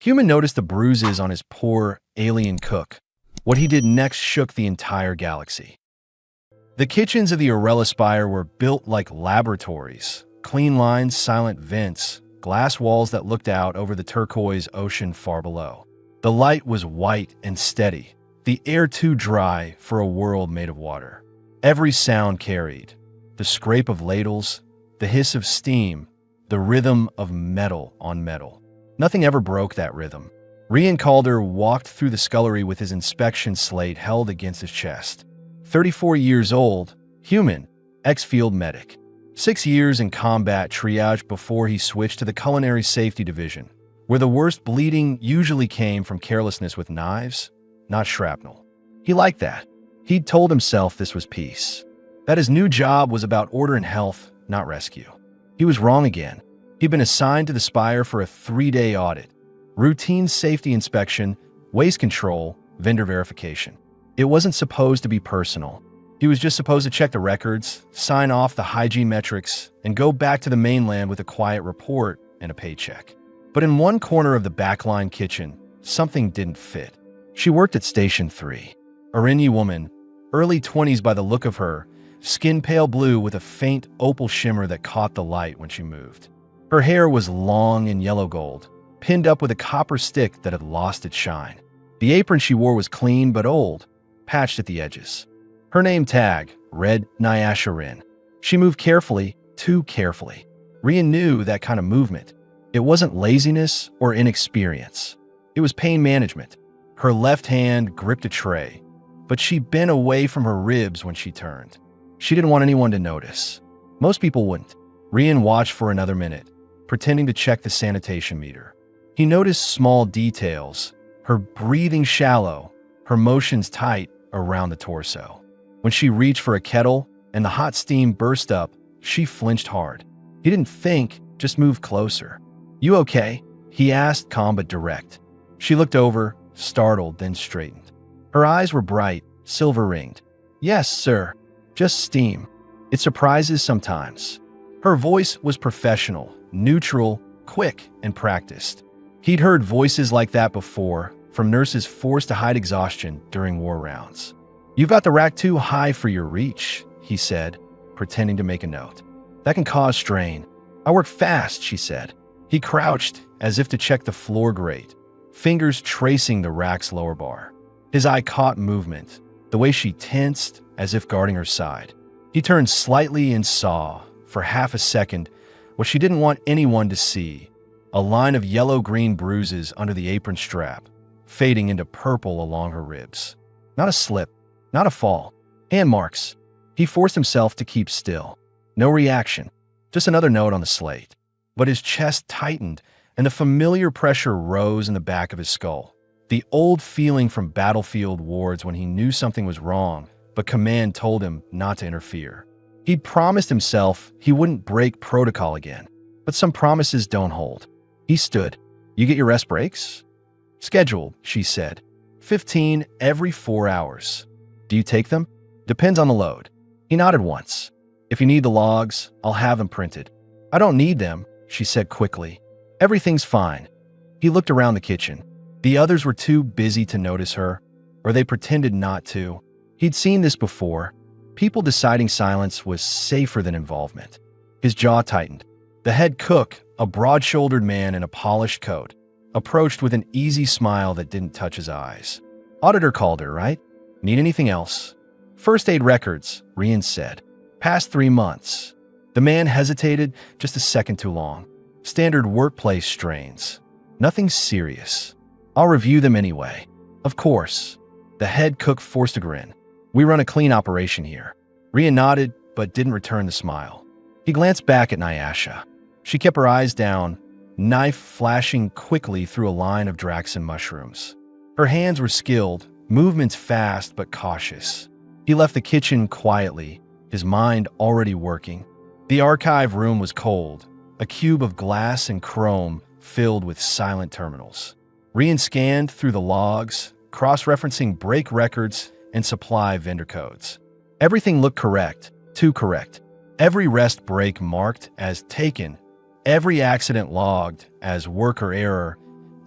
Human noticed the bruises on his poor alien cook. What he did next shook the entire galaxy. The kitchens of the Arella Spire were built like laboratories. Clean lines, silent vents, glass walls that looked out over the turquoise ocean far below. The light was white and steady, the air too dry for a world made of water. Every sound carried. The scrape of ladles, the hiss of steam, the rhythm of metal on metal. Nothing ever broke that rhythm. Rian Calder walked through the scullery with his inspection slate held against his chest. 34 years old, human, ex-field medic. 6 years in combat triage before he switched to the culinary safety division, where the worst bleeding usually came from carelessness with knives, not shrapnel. He liked that. He'd told himself this was peace, that his new job was about order and health, not rescue. He was wrong again. He'd been assigned to the Spire for a 3-day audit. Routine safety inspection, waste control, vendor verification. It wasn't supposed to be personal. He was just supposed to check the records, sign off the hygiene metrics, and go back to the mainland with a quiet report and a paycheck. But in one corner of the backline kitchen, something didn't fit. She worked at Station 3. Arinyi woman, early 20s by the look of her, skin pale blue with a faint opal shimmer that caught the light when she moved. Her hair was long and yellow gold, pinned up with a copper stick that had lost its shine. The apron she wore was clean but old, patched at the edges. Her name tag read Nyasha Rin. She moved carefully, too carefully. Rian knew that kind of movement. It wasn't laziness or inexperience. It was pain management. Her left hand gripped a tray, but she bent away from her ribs when she turned. She didn't want anyone to notice. Most people wouldn't. Rian watched for another minute, pretending to check the sanitation meter. He noticed small details, her breathing shallow, her motions tight around the torso. When she reached for a kettle and the hot steam burst up, she flinched hard. He didn't think, just moved closer. "You okay?" he asked, calm but direct. She looked over, startled, then straightened. Her eyes were bright, silver-ringed. "Yes, sir. Just steam. It surprises sometimes." Her voice was professional, neutral, quick, and practiced. He'd heard voices like that before, from nurses forced to hide exhaustion during war rounds. "You've got the rack too high for your reach," he said, pretending to make a note. "That can cause strain." "I work fast," she said. He crouched, as if to check the floor grate, fingers tracing the rack's lower bar. His eye caught movement, the way she tensed, as if guarding her side. He turned slightly and saw, for half a second, what she didn't want anyone to see, a line of yellow-green bruises under the apron strap, fading into purple along her ribs. Not a slip, not a fall. Hand marks. He forced himself to keep still. No reaction. Just another note on the slate. But his chest tightened, and the familiar pressure rose in the back of his skull. The old feeling from battlefield wards when he knew something was wrong, but command told him not to interfere. He'd promised himself he wouldn't break protocol again, but some promises don't hold. He stood. "You get your rest breaks?" "Scheduled," she said. 15 every 4 hours. "Do you take them?" "Depends on the load." He nodded once. "If you need the logs, I'll have them printed." "I don't need them," she said quickly. "Everything's fine." He looked around the kitchen. The others were too busy to notice her, or they pretended not to. He'd seen this before. People deciding silence was safer than involvement. His jaw tightened. The head cook, a broad-shouldered man in a polished coat, approached with an easy smile that didn't touch his eyes. "Auditor Calder, right? Need anything else?" "First aid records," Rian said. "Past 3 months." The man hesitated just a second too long. "Standard workplace strains. Nothing serious." "I'll review them anyway." "Of course." The head cook forced a grin. "We run a clean operation here." Rian nodded, but didn't return the smile. He glanced back at Nyasha. She kept her eyes down, knife flashing quickly through a line of Draxon mushrooms. Her hands were skilled, movements fast but cautious. He left the kitchen quietly, his mind already working. The archive room was cold, a cube of glass and chrome filled with silent terminals. Rian scanned through the logs, cross-referencing break records and supply vendor codes. Everything looked correct, too correct. Every rest break marked as taken, every accident logged as worker error,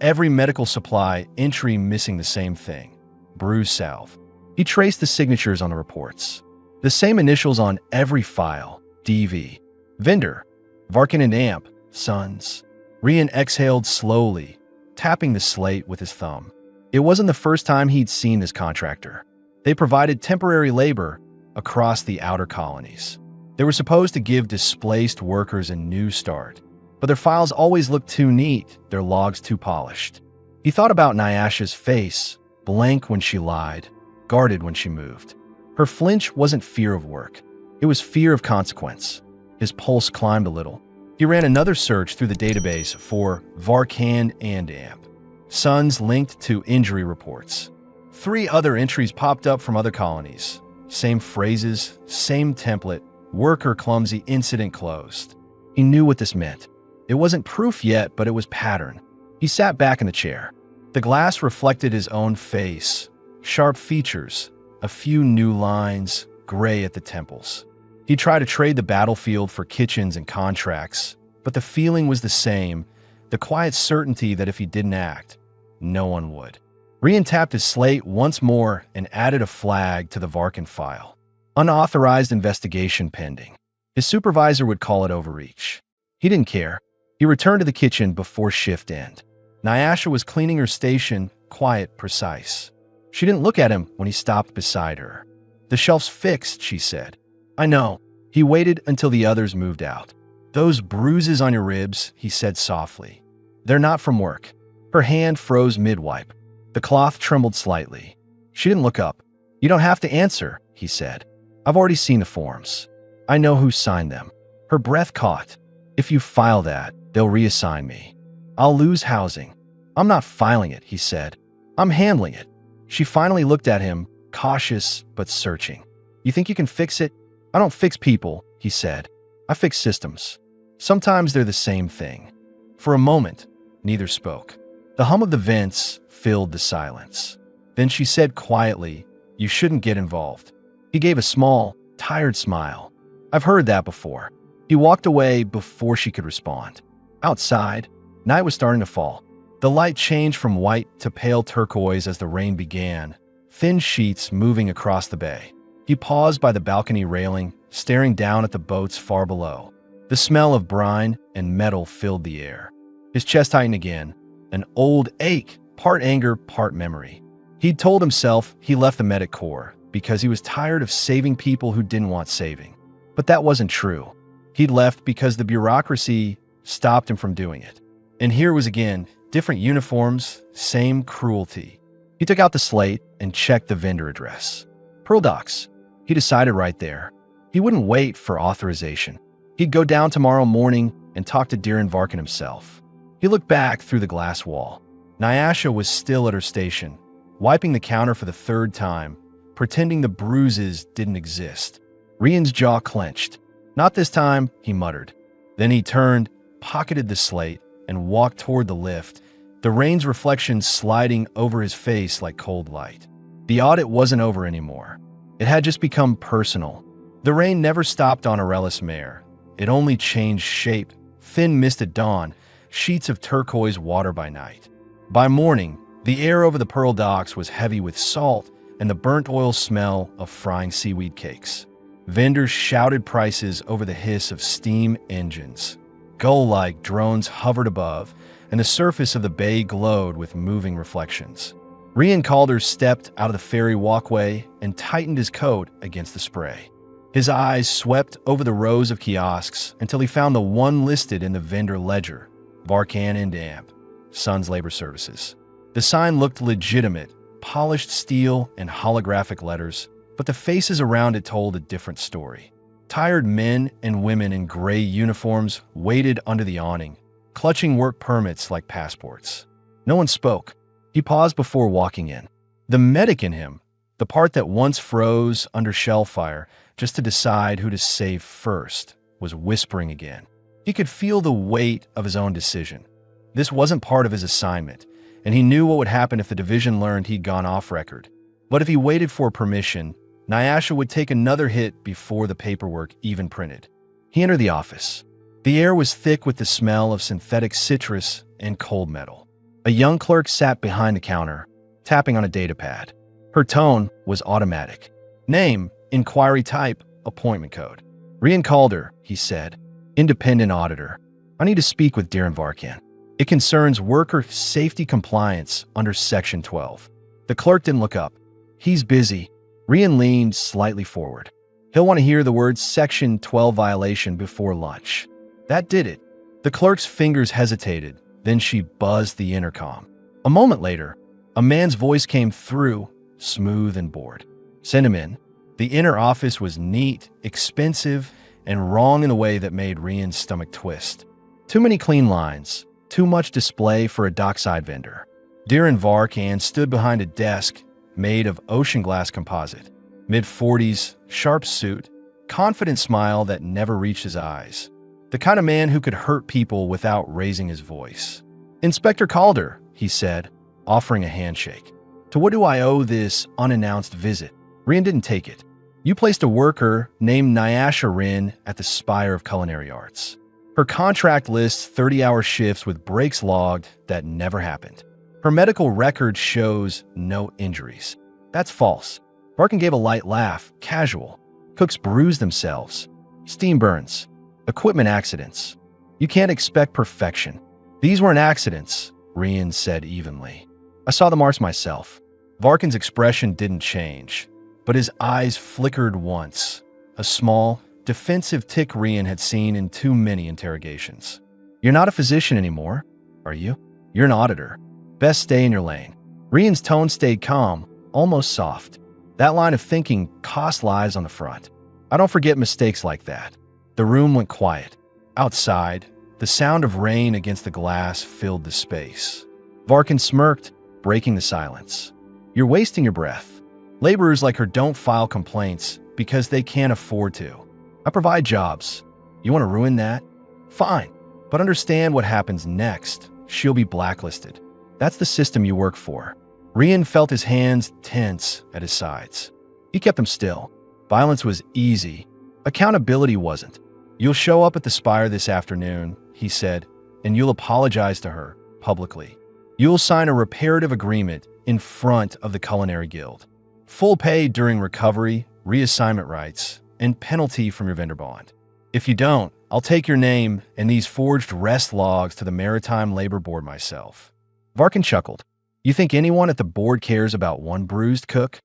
every medical supply entry missing the same thing: bruise salve. He traced the signatures on the reports. The same initials on every file: DV. Vendor: Varkin and Amp, Sons. Rian exhaled slowly, tapping the slate with his thumb. It wasn't the first time he'd seen this contractor. They provided temporary labor across the outer colonies. They were supposed to give displaced workers a new start, but their files always looked too neat, their logs too polished. He thought about Nyasha's face, blank when she lied, guarded when she moved. Her flinch wasn't fear of work. It was fear of consequence. His pulse climbed a little. He ran another search through the database for Varkan and Amp. Sons linked to injury reports. 3 other entries popped up from other colonies. Same phrases, same template: worker clumsy, incident closed. He knew what this meant. It wasn't proof yet, but it was pattern. He sat back in the chair. The glass reflected his own face. Sharp features, a few new lines, gray at the temples. He tried to trade the battlefield for kitchens and contracts, but the feeling was the same, the quiet certainty that if he didn't act, no one would. Rian tapped his slate once more and added a flag to the Varkan file. Unauthorized investigation pending. His supervisor would call it overreach. He didn't care. He returned to the kitchen before shift end. Nyasha was cleaning her station, quiet, precise. She didn't look at him when he stopped beside her. "The shelf's fixed," she said. "I know." He waited until the others moved out. "Those bruises on your ribs," he said softly. "They're not from work." Her hand froze mid-wipe. The cloth trembled slightly. She didn't look up. "You don't have to answer," he said. "I've already seen the forms. I know who signed them." Her breath caught. "If you file that, they'll reassign me. I'll lose housing." "I'm not filing it," he said. "I'm handling it." She finally looked at him, cautious but searching. "You think you can fix it?" "I don't fix people," he said. "I fix systems. Sometimes they're the same thing." For a moment, neither spoke. The hum of the vents filled the silence. Then she said quietly, "You shouldn't get involved." He gave a small, tired smile. "I've heard that before." He walked away before she could respond. Outside, night was starting to fall. The light changed from white to pale turquoise as the rain began, thin sheets moving across the bay. He paused by the balcony railing, staring down at the boats far below. The smell of brine and metal filled the air. His chest tightened again, an old ache, part anger, part memory. He'd told himself he left the medic corps because he was tired of saving people who didn't want saving. But that wasn't true. He'd left because the bureaucracy stopped him from doing it. And here it was again, different uniforms, same cruelty. He took out the slate and checked the vendor address. Pearl Docks. He decided right there. He wouldn't wait for authorization. He'd go down tomorrow morning and talk to Darren Varkin himself. He looked back through the glass wall. Nyasha was still at her station, wiping the counter for the 3rd time, pretending the bruises didn't exist. Rian's jaw clenched. "Not this time," he muttered. Then he turned, pocketed the slate, and walked toward the lift, the rain's reflection sliding over his face like cold light. The audit wasn't over anymore. It had just become personal. The rain never stopped on Aurelis Mare. It only changed shape, thin mist at dawn, sheets of turquoise water by night. By morning, the air over the Pearl Docks was heavy with salt and the burnt oil smell of frying seaweed cakes. Vendors shouted prices over the hiss of steam engines. Gull-like drones hovered above, and the surface of the bay glowed with moving reflections. Rian Calder stepped out of the ferry walkway and tightened his coat against the spray. His eyes swept over the rows of kiosks until he found the one listed in the vendor ledger, Varkan and Amp, Sons Labor Services. The sign looked legitimate, polished steel and holographic letters, but the faces around it told a different story. Tired men and women in gray uniforms waited under the awning, clutching work permits like passports. No one spoke. He paused before walking in. The medic in him, the part that once froze under shell fire just to decide who to save first, was whispering again. He could feel the weight of his own decision. This wasn't part of his assignment, and he knew what would happen if the division learned he'd gone off record. But if he waited for permission, Nyasha would take another hit before the paperwork even printed. He entered the office. The air was thick with the smell of synthetic citrus and cold metal. A young clerk sat behind the counter, tapping on a datapad. Her tone was automatic. Name, inquiry type, appointment code. Rian Calder, he said. Independent auditor. I need to speak with Darren Varkan. It concerns worker safety compliance under Section 12. The clerk didn't look up. He's busy. Rian leaned slightly forward. He'll want to hear the word Section 12 violation before lunch. That did it. The clerk's fingers hesitated, then she buzzed the intercom. A moment later, a man's voice came through, smooth and bored. Send him in. The inner office was neat, expensive, and wrong in a way that made Rian's stomach twist. Too many clean lines, too much display for a dockside vendor. Darren Varkan stood behind a desk made of ocean glass composite. Mid-40s, sharp suit, confident smile that never reached his eyes. The kind of man who could hurt people without raising his voice. Inspector Calder, he said, offering a handshake. To what do I owe this unannounced visit? Rian didn't take it. You placed a worker named Nyasha Rin at the Spire of Culinary Arts. Her contract lists 30-hour shifts with breaks logged that never happened. Her medical record shows no injuries. That's false. Varkan gave a light laugh, casual. Cooks bruise themselves. Steam burns. Equipment accidents. You can't expect perfection. These weren't accidents, Rian said evenly. I saw the marks myself. Varkan's expression didn't change, but his eyes flickered once. A small, defensive tick Rian had seen in too many interrogations. You're not a physician anymore, are you? You're an auditor. Best stay in your lane. Rian's tone stayed calm, almost soft. That line of thinking cost lives on the front. I don't forget mistakes like that. The room went quiet. Outside, the sound of rain against the glass filled the space. Varkan smirked, breaking the silence. You're wasting your breath. Laborers like her don't file complaints because they can't afford to. I provide jobs. You want to ruin that? Fine. But understand what happens next. She'll be blacklisted. That's the system you work for. Rian felt his hands tense at his sides. He kept them still. Violence was easy. Accountability wasn't. You'll show up at the Spire this afternoon, he said, and you'll apologize to her publicly. You'll sign a reparative agreement in front of the Culinary Guild. Full pay during recovery, reassignment rights, and penalty from your vendor bond. If you don't, I'll take your name and these forged rest logs to the Maritime Labor Board myself. Varkan chuckled. You think anyone at the board cares about one bruised cook?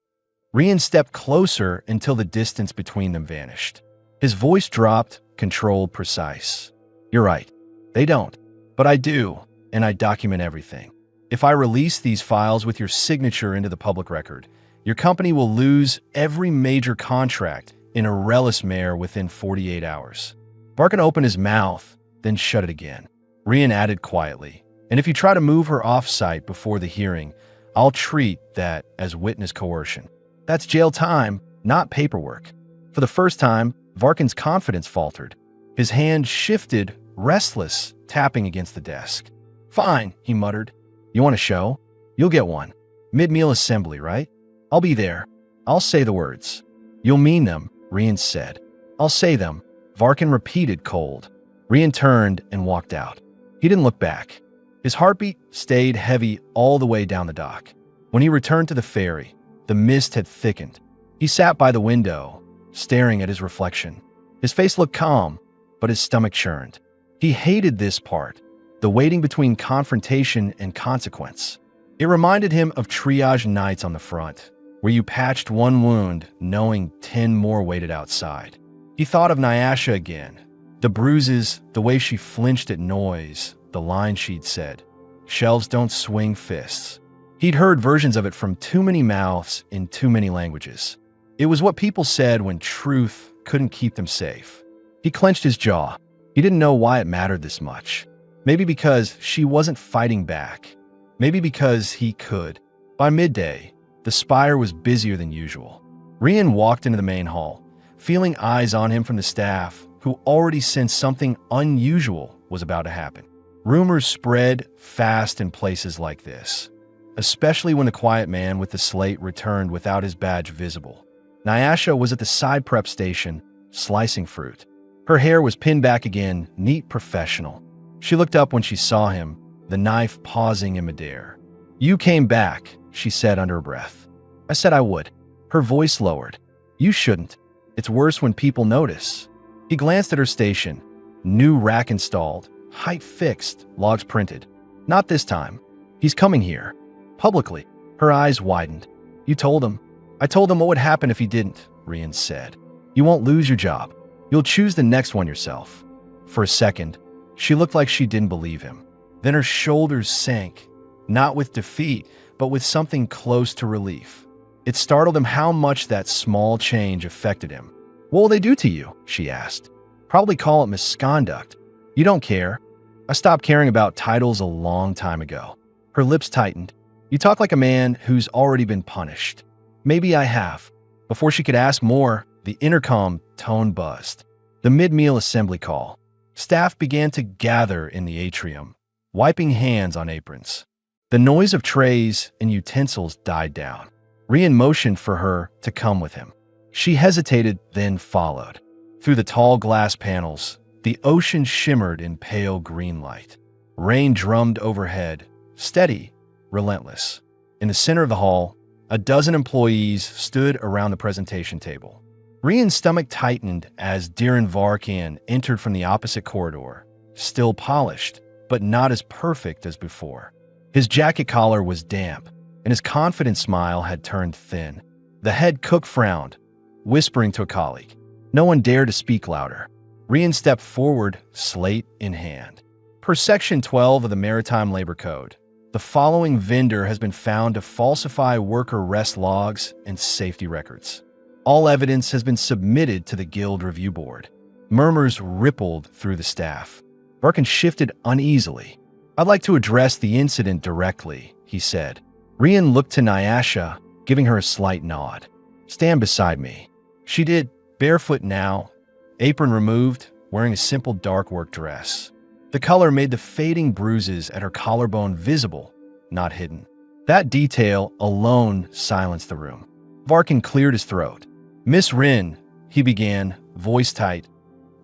Rian stepped closer until the distance between them vanished. His voice dropped, controlled, precise. You're right. They don't. But I do, and I document everything. If I release these files with your signature into the public record, your company will lose every major contract in a Relis mare within 48 hours. Varkan opened his mouth, then shut it again. Rian added quietly, and if you try to move her off-site before the hearing, I'll treat that as witness coercion. That's jail time, not paperwork. For the first time, Varkan's confidence faltered. His hand shifted, restless, tapping against the desk. Fine, he muttered. You want a show? You'll get one. Mid-meal assembly, right? I'll be there. I'll say the words. You'll mean them, Rian said. I'll say them, Varkan repeated cold. Rian turned and walked out. He didn't look back. His heartbeat stayed heavy all the way down the dock. When he returned to the ferry, the mist had thickened. He sat by the window, staring at his reflection. His face looked calm, but his stomach churned. He hated this part, the waiting between confrontation and consequence. It reminded him of triage nights on the front, where you patched one wound knowing 10 more waited outside. He thought of Nyasha again. The bruises, the way she flinched at noise, the line she'd said, "Shelves don't swing fists." He'd heard versions of it from too many mouths in too many languages. It was what people said when truth couldn't keep them safe. He clenched his jaw. He didn't know why it mattered this much. Maybe because she wasn't fighting back. Maybe because he could. By midday, the Spire was busier than usual. Rian walked into the main hall, feeling eyes on him from the staff, who already sensed something unusual was about to happen. Rumors spread fast in places like this, especially when the quiet man with the slate returned without his badge visible. Nyasha was at the side prep station, slicing fruit. Her hair was pinned back again, neat, professional. She looked up when she saw him, the knife pausing in midair. "You came back," she said under her breath. "I said I would." Her voice lowered. "You shouldn't. It's worse when people notice." He glanced at her station. New rack installed, height fixed, logs printed. "Not this time. He's coming here. Publicly." Her eyes widened. "You told him?" "I told him what would happen if he didn't," Rian said. "You won't lose your job. You'll choose the next one yourself." For a second, she looked like she didn't believe him. Then her shoulders sank, not with defeat, but with something close to relief. It startled him how much that small change affected him. "What will they do to you?" she asked. "Probably call it misconduct." "You don't care." "I stopped caring about titles a long time ago." Her lips tightened. "You talk like a man who's already been punished." "Maybe I have." Before she could ask more, the intercom tone buzzed. The mid-meal assembly call. Staff began to gather in the atrium, wiping hands on aprons. The noise of trays and utensils died down. Rian motioned for her to come with him. She hesitated, then followed. Through the tall glass panels, the ocean shimmered in pale green light. Rain drummed overhead, steady, relentless. In the center of the hall, a dozen employees stood around the presentation table. Rian's stomach tightened as Darren Varkan entered from the opposite corridor, still polished, but not as perfect as before. His jacket collar was damp, and his confident smile had turned thin. The head cook frowned, whispering to a colleague. No one dared to speak louder. Rian stepped forward, slate in hand. Per Section 12 of the Maritime Labor Code, the following vendor has been found to falsify worker rest logs and safety records. All evidence has been submitted to the Guild Review Board. Murmurs rippled through the staff. Varkan shifted uneasily. "I'd like to address the incident directly," he said. Rian looked to Nyasha, giving her a slight nod. "Stand beside me." She did, barefoot now, apron removed, wearing a simple dark work dress. The color made the fading bruises at her collarbone visible, not hidden. That detail alone silenced the room. Varkan cleared his throat. "Miss Rin," he began, voice tight,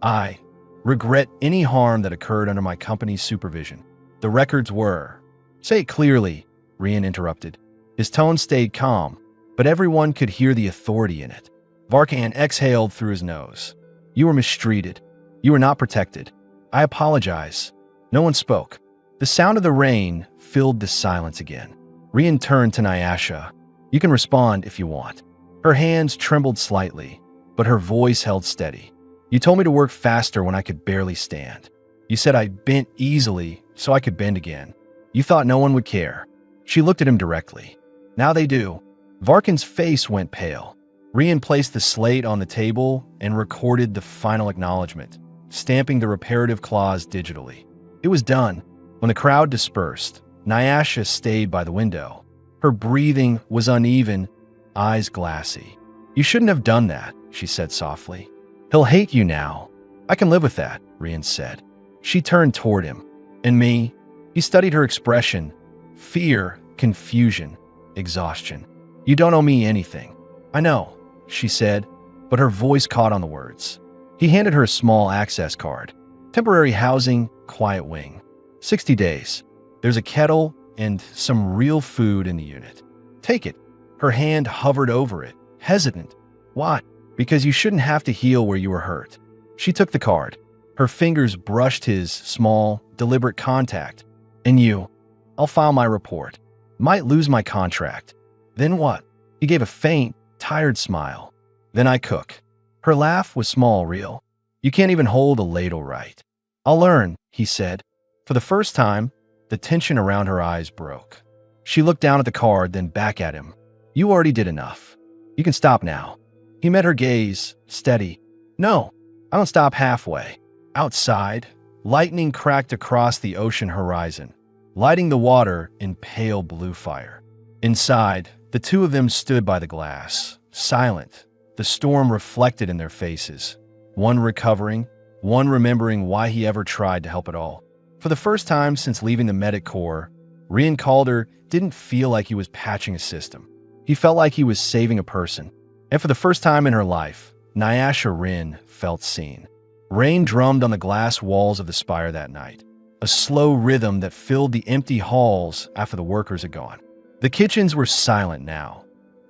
"I regret any harm that occurred under my company's supervision. The records were—" "Say it clearly," Rian interrupted. His tone stayed calm, but everyone could hear the authority in it. Varkan exhaled through his nose. "You were mistreated. You were not protected. I apologize." No one spoke. The sound of the rain filled the silence again. Rian turned to Nyasha. "You can respond if you want." Her hands trembled slightly, but her voice held steady. "You told me to work faster when I could barely stand. You said I bent easily so I could bend again. You thought no one would care." She looked at him directly. "Now they do." Varkan's face went pale. Rian placed the slate on the table and recorded the final acknowledgement, stamping the reparative clause digitally. It was done. When the crowd dispersed, Nyasha stayed by the window. Her breathing was uneven, eyes glassy. "You shouldn't have done that," she said softly. "He'll hate you now." "I can live with that," Rian said. She turned toward him. "And me?" He studied her expression. Fear, confusion, exhaustion. "You don't owe me anything." "I know," she said, but her voice caught on the words. He handed her a small access card. "Temporary housing, quiet wing. 60 days. There's a kettle and some real food in the unit. Take it." Her hand hovered over it, hesitant. "Why?" "Because you shouldn't have to heal where you were hurt." She took the card. Her fingers brushed his small, deliberate contact. "And you?" "I'll file my report. Might lose my contract." "Then what?" He gave a faint, tired smile. "Then I cook." Her laugh was small, real. "You can't even hold a ladle right." "I'll learn," he said. For the first time, the tension around her eyes broke. She looked down at the card, then back at him. "You already did enough. You can stop now." He met her gaze, steady. "No, I don't stop halfway." Outside, lightning cracked across the ocean horizon, lighting the water in pale blue fire. Inside, the two of them stood by the glass, silent, the storm reflected in their faces, one recovering, one remembering why he ever tried to help at all. For the first time since leaving the medic corps, Rian Calder didn't feel like he was patching a system. He felt like he was saving a person. And for the first time in her life, Nyasha Rin felt seen. Rain drummed on the glass walls of the spire that night. a slow rhythm that filled the empty halls after the workers had gone. The kitchens were silent now,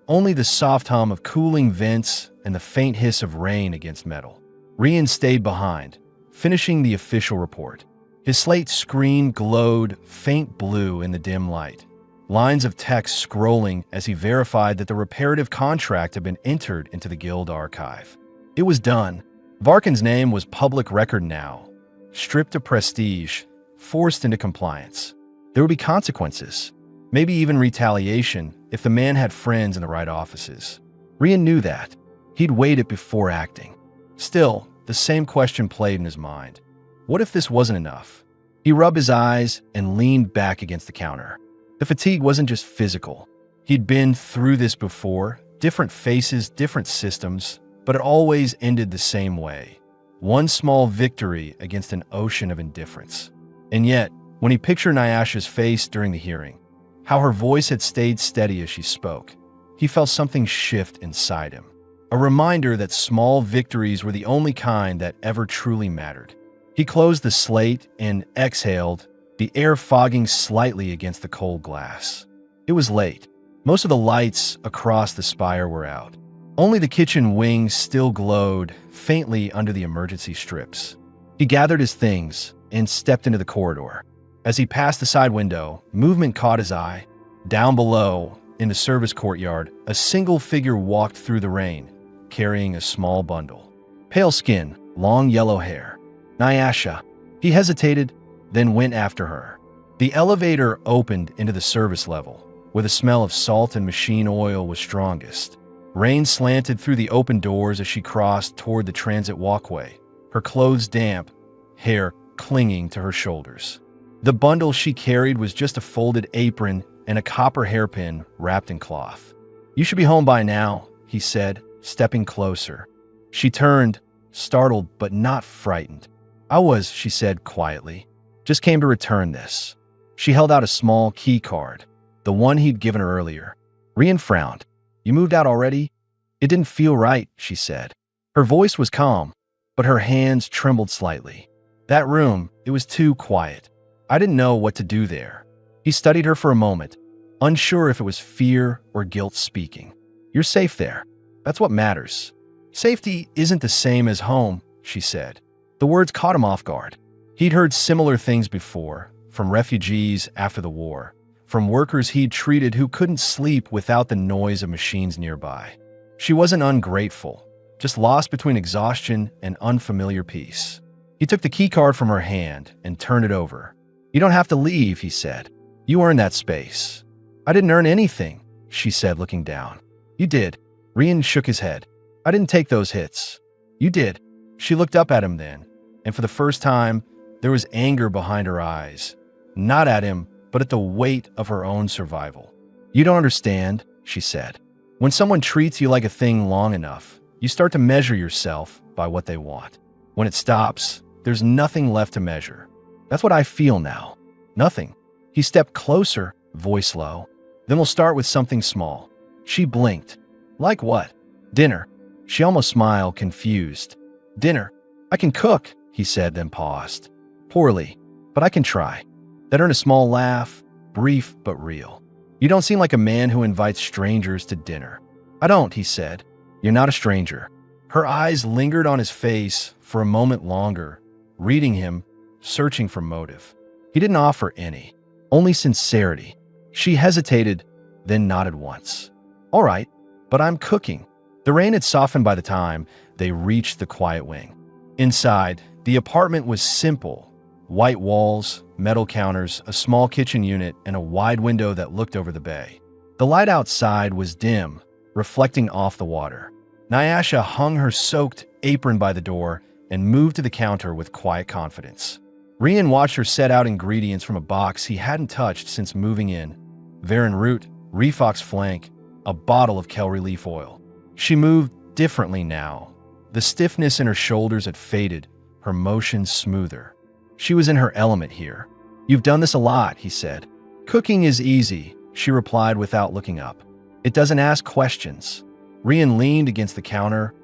only the soft hum of cooling vents and the faint hiss of rain against metal. Rian stayed behind, finishing the official report. His slate screen glowed faint blue in the dim light, lines of text scrolling as he verified that the reparative contract had been entered into the guild archive. It was done. Varkin's name was public record now, stripped of prestige, forced into compliance. There would be consequences, maybe even retaliation if the man had friends in the right offices. Rian knew that. He'd weighed it before acting. Still, the same question played in his mind. What if this wasn't enough? He rubbed his eyes and leaned back against the counter. The fatigue wasn't just physical. He'd been through this before, different faces, different systems, but it always ended the same way. One small victory against an ocean of indifference. And yet, when he pictured Nyasha's face during the hearing, how her voice had stayed steady as she spoke, he felt something shift inside him. A reminder that small victories were the only kind that ever truly mattered. He closed the slate and exhaled, the air fogging slightly against the cold glass. It was late. Most of the lights across the spire were out. Only the kitchen wings still glowed faintly under the emergency strips. He gathered his things and stepped into the corridor. As he passed the side window, movement caught his eye. Down below, in the service courtyard, a single figure walked through the rain, carrying a small bundle. Pale skin, long yellow hair. Nyasha. He hesitated, then went after her. The elevator opened into the service level, where the smell of salt and machine oil was strongest. Rain slanted through the open doors as she crossed toward the transit walkway, her clothes damp, hair clinging to her shoulders. The bundle she carried was just a folded apron and a copper hairpin wrapped in cloth. "You should be home by now," he said, stepping closer. She turned, startled but not frightened. "I was," she said quietly. "Just came to return this." She held out a small key card, the one he'd given her earlier. Rian frowned. "You moved out already?" "It didn't feel right," she said. Her voice was calm, but her hands trembled slightly. "That room, it was too quiet. I didn't know what to do there." He studied her for a moment, unsure if it was fear or guilt speaking. "You're safe there. That's what matters." "Safety isn't the same as home," she said. The words caught him off guard. He'd heard similar things before, from refugees after the war, from workers he'd treated who couldn't sleep without the noise of machines nearby. She wasn't ungrateful, just lost between exhaustion and unfamiliar peace. He took the keycard from her hand and turned it over. "You don't have to leave," he said. "You earned that space." "I didn't earn anything," she said, looking down. "You did." Rian shook his head. "I didn't take those hits." "You did." She looked up at him then, and for the first time, there was anger behind her eyes. Not at him, but at the weight of her own survival. "You don't understand," she said. "When someone treats you like a thing long enough, you start to measure yourself by what they want. When it stops, there's nothing left to measure. That's what I feel now. Nothing." He stepped closer, voice low. "Then we'll start with something small." She blinked. "Like what?" "Dinner." She almost smiled, confused. "Dinner? I can cook," he said, then paused. "Poorly, but I can try." That earned a small laugh, brief but real. "You don't seem like a man who invites strangers to dinner." "I don't," he said. "You're not a stranger." Her eyes lingered on his face for a moment longer, reading him, searching for motive. He didn't offer any, only sincerity. She hesitated, then nodded once. "All right, but I'm cooking." The rain had softened by the time they reached the quiet wing. Inside, the apartment was simple. White walls, metal counters, a small kitchen unit, and a wide window that looked over the bay. The light outside was dim, reflecting off the water. Nyasha hung her soaked apron by the door and moved to the counter with quiet confidence. Rian watched her set out ingredients from a box he hadn't touched since moving in. Varan root, Refox flank, a bottle of Kelry leaf oil. She moved differently now. The stiffness in her shoulders had faded, her motions smoother. She was in her element here. "You've done this a lot," he said. "Cooking is easy," she replied without looking up. "It doesn't ask questions." Rian leaned against the counter,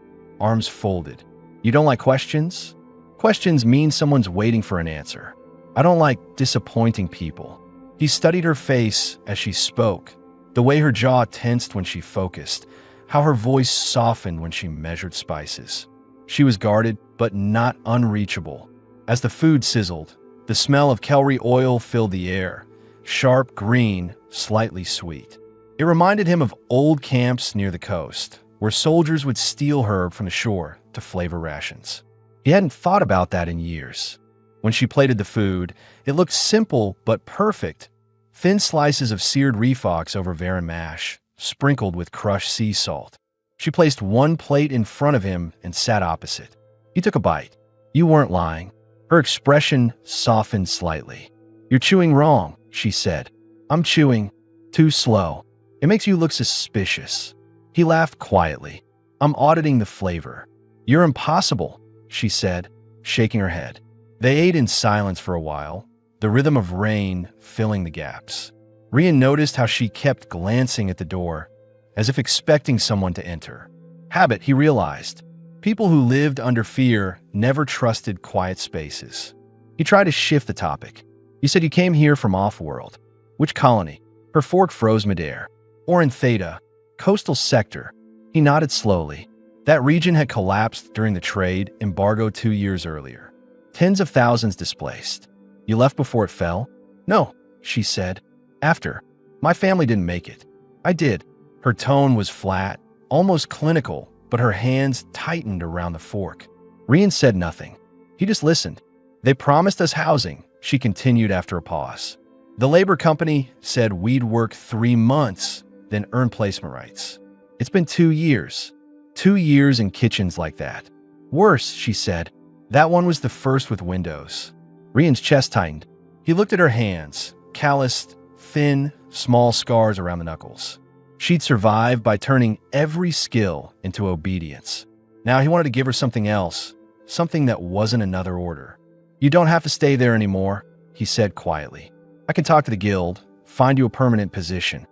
arms folded. "You don't like questions?" "Questions mean someone's waiting for an answer." I don't like disappointing people. He studied her face as she spoke, the way her jaw tensed when she focused, how her voice softened when she measured spices. She was guarded, but not unreachable. As the food sizzled, the smell of celery oil filled the air, sharp, green, slightly sweet. It reminded him of old camps near the coast, where soldiers would steal herb from the shore to flavor rations. He hadn't thought about that in years. When she plated the food, it looked simple but perfect. Thin slices of seared refox over varan mash, sprinkled with crushed sea salt. She placed one plate in front of him and sat opposite. He took a bite. You weren't lying. Her expression softened slightly. You're chewing wrong, she said. I'm chewing. Too slow. It makes you look suspicious. He laughed quietly. I'm auditing the flavor. You're impossible, she said, shaking her head. They ate in silence for a while, the rhythm of rain filling the gaps. Rian noticed how she kept glancing at the door, as if expecting someone to enter. Habit, he realized. People who lived under fear never trusted quiet spaces. He tried to shift the topic. You said you came here from off-world. Which colony? Her fork froze midair. Orin Theta, coastal sector. He nodded slowly. That region had collapsed during the trade embargo 2 years earlier. Tens of thousands displaced. You left before it fell? No, she said. After. My family didn't make it. I did. Her tone was flat, almost clinical, but her hands tightened around the fork. Rian said nothing. He just listened. They promised us housing, she continued after a pause. The labor company said we'd work 3 months, then earn placement rights. It's been 2 years. 2 years in kitchens like that. Worse, she said. That one was the first with windows. Rian's chest tightened. He looked at her hands, calloused, thin, small scars around the knuckles. She'd survived by turning every skill into obedience. Now he wanted to give her something else, something that wasn't another order. You don't have to stay there anymore, he said quietly. I can talk to the guild, find you a permanent position.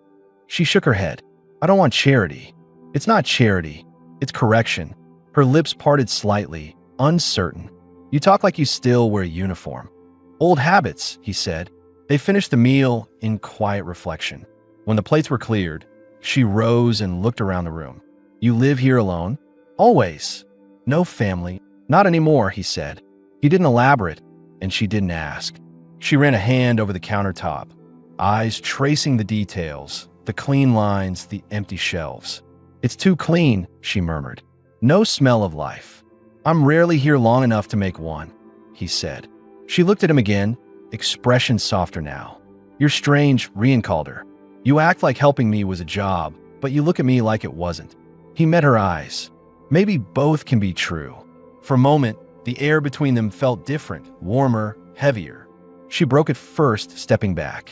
She shook her head. I don't want charity. It's not charity. It's correction. Her lips parted slightly, uncertain. You talk like you still wear a uniform. Old habits, he said. They finished the meal in quiet reflection. When the plates were cleared, she rose and looked around the room. You live here alone? Always. No family. Not anymore, he said. He didn't elaborate, and she didn't ask. She ran a hand over the countertop, eyes tracing the details, the clean lines, the empty shelves. It's too clean, she murmured. No smell of life. I'm rarely here long enough to make one, he said. She looked at him again, expression softer now. You're strange, Rian called her. You act like helping me was a job, but you look at me like it wasn't. He met her eyes. Maybe both can be true. For a moment, the air between them felt different, warmer, heavier. She broke it first, stepping back.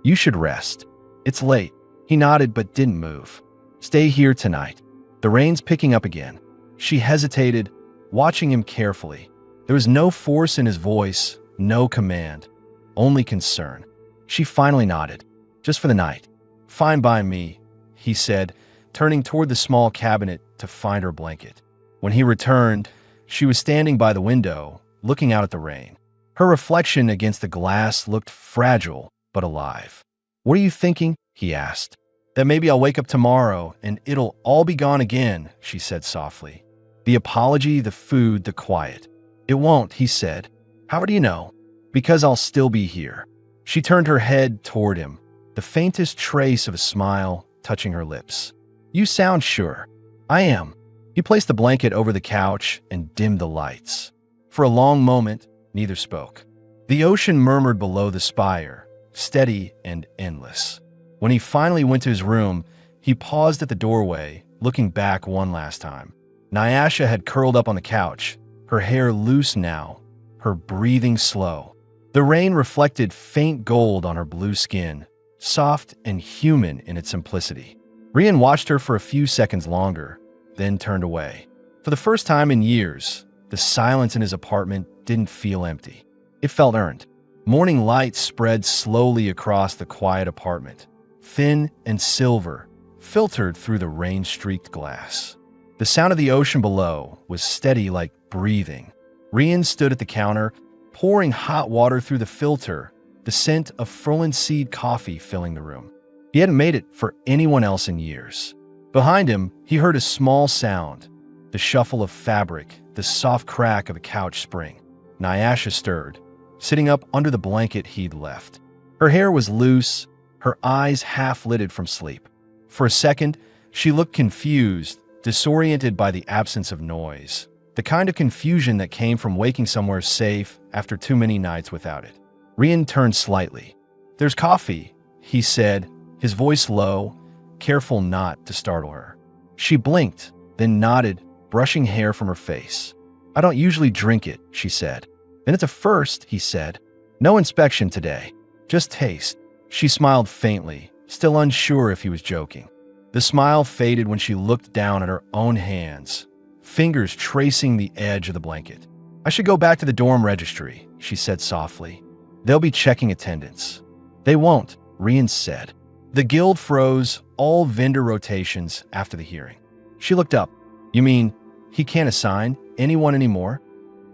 You should rest. It's late. He nodded but didn't move. Stay here tonight. The rain's picking up again. She hesitated, watching him carefully. There was no force in his voice, no command, only concern. She finally nodded. Just for the night. Fine by me, he said, turning toward the small cabinet to find her blanket. When he returned, she was standing by the window, looking out at the rain. Her reflection against the glass looked fragile but alive. What are you thinking? He asked. That maybe I'll wake up tomorrow and it'll all be gone again, she said softly. The apology, the food, the quiet. It won't, he said. How do you know? Because I'll still be here. She turned her head toward him, the faintest trace of a smile touching her lips. You sound sure. I am. He placed the blanket over the couch and dimmed the lights. For a long moment, neither spoke. The ocean murmured below the spire, steady and endless. When he finally went to his room, he paused at the doorway, looking back one last time. Nyasha had curled up on the couch, her hair loose now, her breathing slow. The rain reflected faint gold on her blue skin, soft and human in its simplicity. Rian watched her for a few seconds longer, then turned away. For the first time in years, the silence in his apartment didn't feel empty. It felt earned. Morning light spread slowly across the quiet apartment, thin and silver, filtered through the rain-streaked glass. The sound of the ocean below was steady like breathing. Rian stood at the counter, pouring hot water through the filter, the scent of Froland seed coffee filling the room. He hadn't made it for anyone else in years. Behind him, he heard a small sound, the shuffle of fabric, the soft crack of a couch spring. Nyasha stirred, sitting up under the blanket he'd left. Her hair was loose, her eyes half-lidded from sleep. For a second, she looked confused, disoriented by the absence of noise, the kind of confusion that came from waking somewhere safe after too many nights without it. Rian turned slightly. "There's coffee," he said, his voice low, careful not to startle her. She blinked, then nodded, brushing hair from her face. "I don't usually drink it," she said. "Then it's a first," he said. "No inspection today. Just taste." She smiled faintly, still unsure if he was joking. The smile faded when she looked down at her own hands, fingers tracing the edge of the blanket. "I should go back to the dorm registry," she said softly. "They'll be checking attendance." "They won't," Rian said. The guild froze all vendor rotations after the hearing. She looked up. "You mean he can't assign anyone anymore?"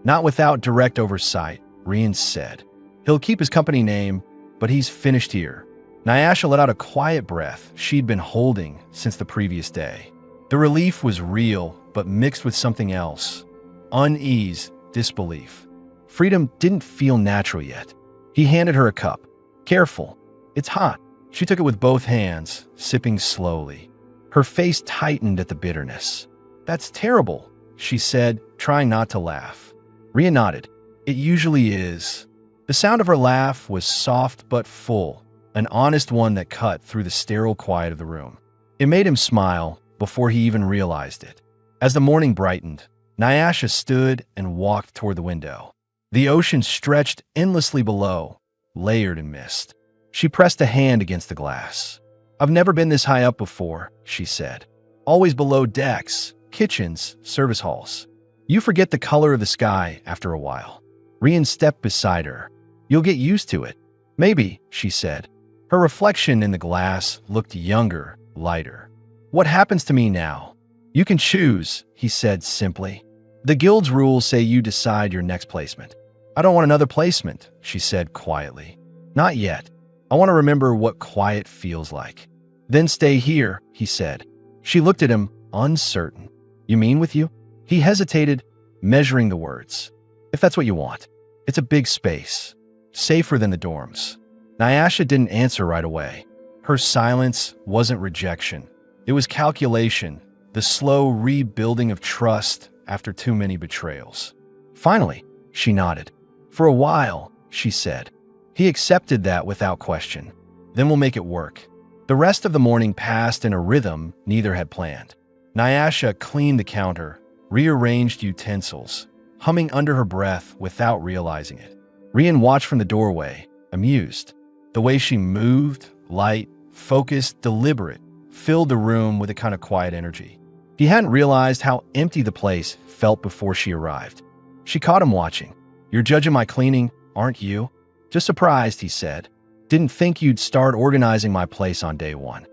"Not without direct oversight," Rian said. "He'll keep his company name, but he's finished here." Nyasha let out a quiet breath she'd been holding since the previous day. The relief was real, but mixed with something else. Unease, disbelief. Freedom didn't feel natural yet. He handed her a cup. "Careful. It's hot." She took it with both hands, sipping slowly. Her face tightened at the bitterness. "That's terrible," she said, trying not to laugh. Rian nodded. "It usually is." The sound of her laugh was soft but full, an honest one that cut through the sterile quiet of the room. It made him smile before he even realized it. As the morning brightened, Nyasha stood and walked toward the window. The ocean stretched endlessly below, layered in mist. She pressed a hand against the glass. "I've never been this high up before," she said. "Always below decks, kitchens, service halls. You forget the color of the sky after a while." Rian stepped beside her. "You'll get used to it." "Maybe," she said. Her reflection in the glass looked younger, lighter. "What happens to me now?" "You can choose," he said simply. "The guild's rules say you decide your next placement." "I don't want another placement," she said quietly. "Not yet. I want to remember what quiet feels like." "Then stay here," he said. She looked at him, uncertain. "You mean with you?" He hesitated, measuring the words. "If that's what you want. It's a big space. Safer than the dorms." Nyasha didn't answer right away. Her silence wasn't rejection. It was calculation, the slow rebuilding of trust after too many betrayals. Finally, she nodded. "For a while," she said. He accepted that without question. "Then we'll make it work." The rest of the morning passed in a rhythm neither had planned. Nyasha cleaned the counter, rearranged utensils, humming under her breath without realizing it. Rian watched from the doorway, amused. The way she moved, light, focused, deliberate, filled the room with a kind of quiet energy. He hadn't realized how empty the place felt before she arrived. She caught him watching. "You're judging my cleaning, aren't you?" "Just surprised," he said. "Didn't think you'd start organizing my place on day one."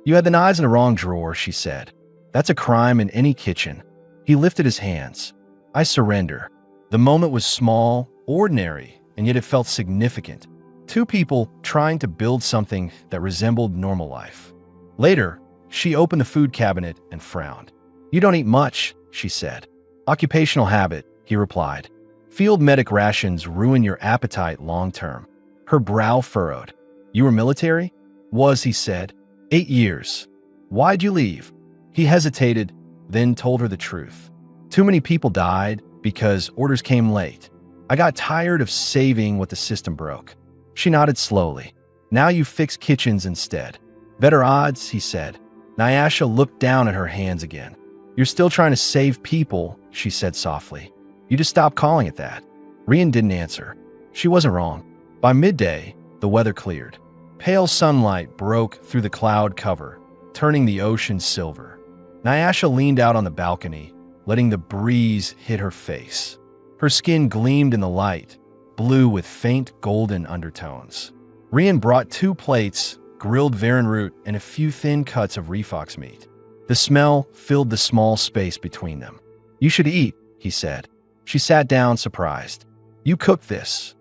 "You had the knives in the wrong drawer," she said. "That's a crime in any kitchen." He lifted his hands. "I surrender." The moment was small, ordinary, and yet it felt significant. Two people trying to build something that resembled normal life. Later, she opened the food cabinet and frowned. "You don't eat much," she said. "Occupational habit," he replied. "Field medic rations ruin your appetite long term." Her brow furrowed. "You were military?" "Was," he said. 8 years. "Why'd you leave?" He hesitated, then told her the truth. "Too many people died because orders came late. I got tired of saving what the system broke." She nodded slowly. "Now you fix kitchens instead." "Better odds," he said. Nyasha looked down at her hands again. "You're still trying to save people," she said softly. "You just stop calling it that." Rian didn't answer. She wasn't wrong. By midday, the weather cleared. Pale sunlight broke through the cloud cover, turning the ocean silver. Nyasha leaned out on the balcony, letting the breeze hit her face. Her skin gleamed in the light, blue with faint golden undertones. Rian brought 2 plates, grilled varan root, and a few thin cuts of refox meat. The smell filled the small space between them. "You should eat," he said. She sat down, surprised. You cooked this.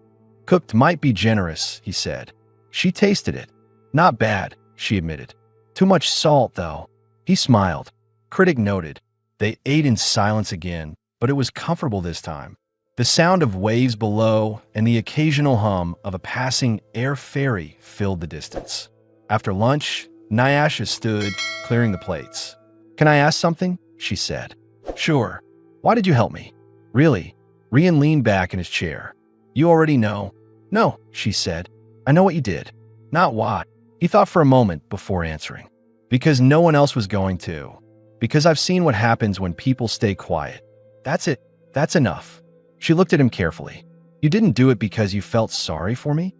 Cooked might be generous, he said. She tasted it. Not bad, she admitted. Too much salt, though. He smiled. Critic noted. They ate in silence again, but it was comfortable this time. The sound of waves below and the occasional hum of a passing air ferry filled the distance. After lunch, Nyasha stood, clearing the plates. Can I ask something? She said. Sure. Why did you help me? Really? Rian leaned back in his chair. You already know. No, she said. I know what you did. Not what. He thought for a moment before answering. Because no one else was going to. Because I've seen what happens when people stay quiet. That's it. That's enough. She looked at him carefully. You didn't do it because you felt sorry for me?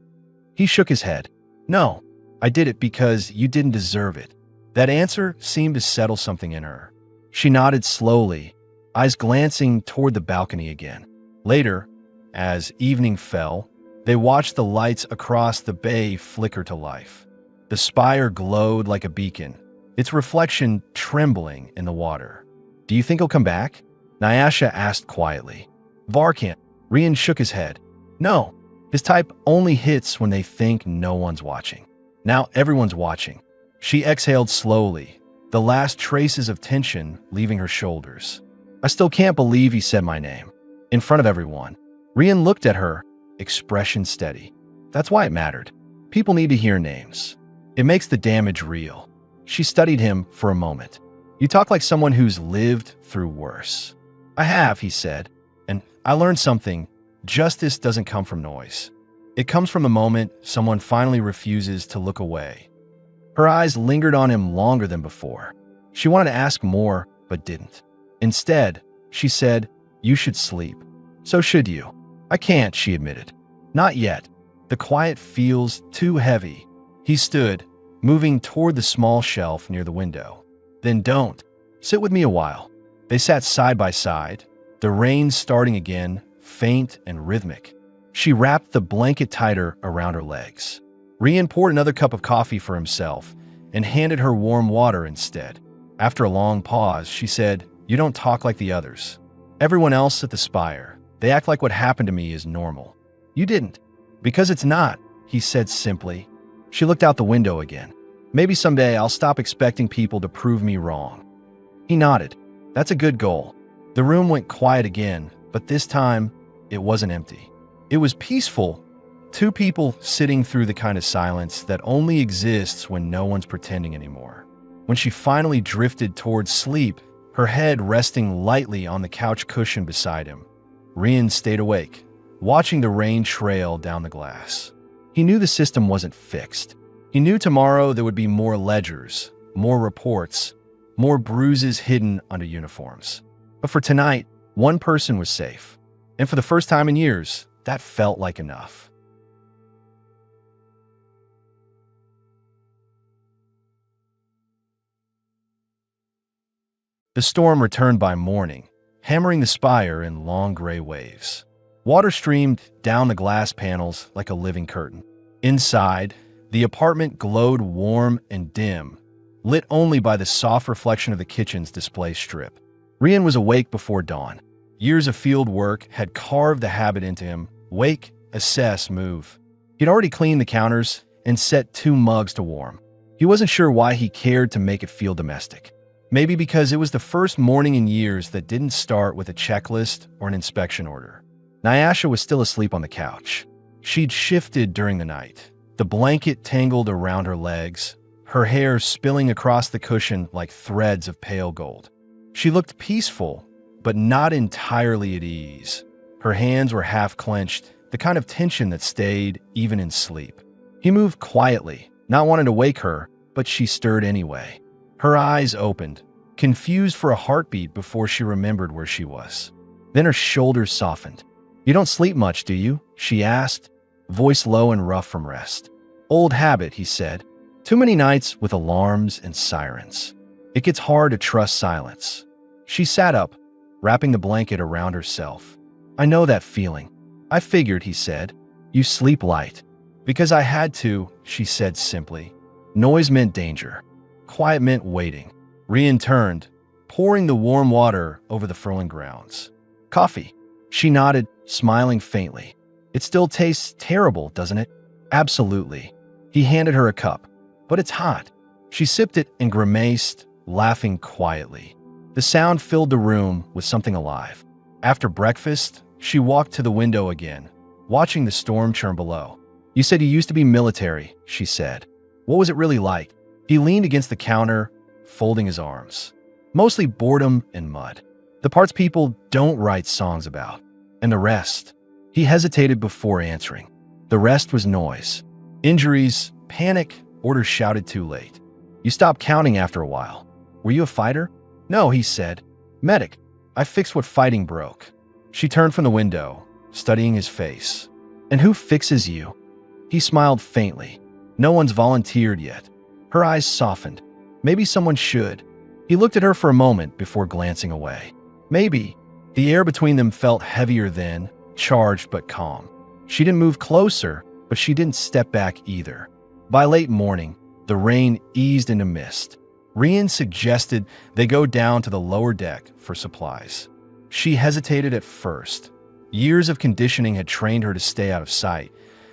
He shook his head. No, I did it because you didn't deserve it. That answer seemed to settle something in her. She nodded slowly, eyes glancing toward the balcony again. Later, as evening fell, they watched the lights across the bay flicker to life. The spire glowed like a beacon, its reflection trembling in the water. Do you think he'll come back? Nyasha asked quietly. Var can't. Rian shook his head. No, his type only hits when they think no one's watching. Now everyone's watching. She exhaled slowly, the last traces of tension leaving her shoulders. I still can't believe he said my name. In front of everyone. Rian looked at her, expression steady. That's why it mattered. People need to hear names. It makes the damage real. She studied him for a moment. You talk like someone who's lived through worse. I have, he said. And I learned something. Justice doesn't come from noise. It comes from the moment someone finally refuses to look away. Her eyes lingered on him longer than before. She wanted to ask more, but didn't. Instead, she said, You should sleep. So should you. I can't, she admitted. Not yet. The quiet feels too heavy. He stood, moving toward the small shelf near the window. Then don't. Sit with me a while. They sat side by side, the rain starting again, faint and rhythmic. She wrapped the blanket tighter around her legs. Rian poured another cup of coffee for himself and handed her warm water instead. After a long pause, she said, You don't talk like the others. Everyone else at the spire, they act like what happened to me is normal. You didn't. Because it's not, he said simply. She looked out the window again. Maybe someday I'll stop expecting people to prove me wrong. He nodded. That's a good goal. The room went quiet again, but this time, it wasn't empty. It was peaceful. Two people sitting through the kind of silence that only exists when no one's pretending anymore. When she finally drifted towards sleep, her head resting lightly on the couch cushion beside him, Rian stayed awake, watching the rain trail down the glass. He knew the system wasn't fixed. He knew tomorrow there would be more ledgers, more reports, more bruises hidden under uniforms. But for tonight, one person was safe. And for the first time in years, that felt like enough. The storm returned by morning, hammering the spire in long gray waves. Water streamed down the glass panels like a living curtain. Inside, the apartment glowed warm and dim, lit only by the soft reflection of the kitchen's display strip. Rian was awake before dawn. Years of field work had carved the habit into him. Wake, assess, move. He'd already cleaned the counters and set 2 mugs to warm. He wasn't sure why he cared to make it feel domestic. Maybe because it was the first morning in years that didn't start with a checklist or an inspection order. Nyasha was still asleep on the couch. She'd shifted during the night, the blanket tangled around her legs, her hair spilling across the cushion like threads of pale gold. She looked peaceful, but not entirely at ease. Her hands were half clenched, the kind of tension that stayed even in sleep. He moved quietly, not wanting to wake her, but she stirred anyway. Her eyes opened, confused for a heartbeat before she remembered where she was. Then her shoulders softened. You don't sleep much, do you? She asked, voice low and rough from rest. Old habit, he said. Too many nights with alarms and sirens. It gets hard to trust silence. She sat up, wrapping the blanket around herself. I know that feeling. I figured, he said. You sleep light. Because I had to, she said simply. Noise meant danger. Quiet meant waiting. Rian turned, pouring the warm water over the furling grounds. Coffee. She nodded, smiling faintly. It still tastes terrible, doesn't it? Absolutely. He handed her a cup. But it's hot. She sipped it and grimaced, laughing quietly. The sound filled the room with something alive. After breakfast, she walked to the window again, watching the storm churn below. You said you used to be military, she said. What was it really like? He leaned against the counter, folding his arms. Mostly boredom and mud. The parts people don't write songs about. And the rest? He hesitated before answering. The rest was noise. Injuries, panic, orders shouted too late. You stopped counting after a while. Were you a fighter? No, he said. Medic. I fixed what fighting broke. She turned from the window, studying his face. And who fixes you? He smiled faintly. No one's volunteered yet. Her eyes softened. Maybe someone should. He looked at her for a moment before glancing away. Maybe. The air between them felt heavier then, charged but calm. She didn't move closer, but she didn't step back either. By late morning, the rain eased into mist. Rian suggested they go down to the lower deck for supplies. She hesitated at first. Years of conditioning had trained her to stay out of sight,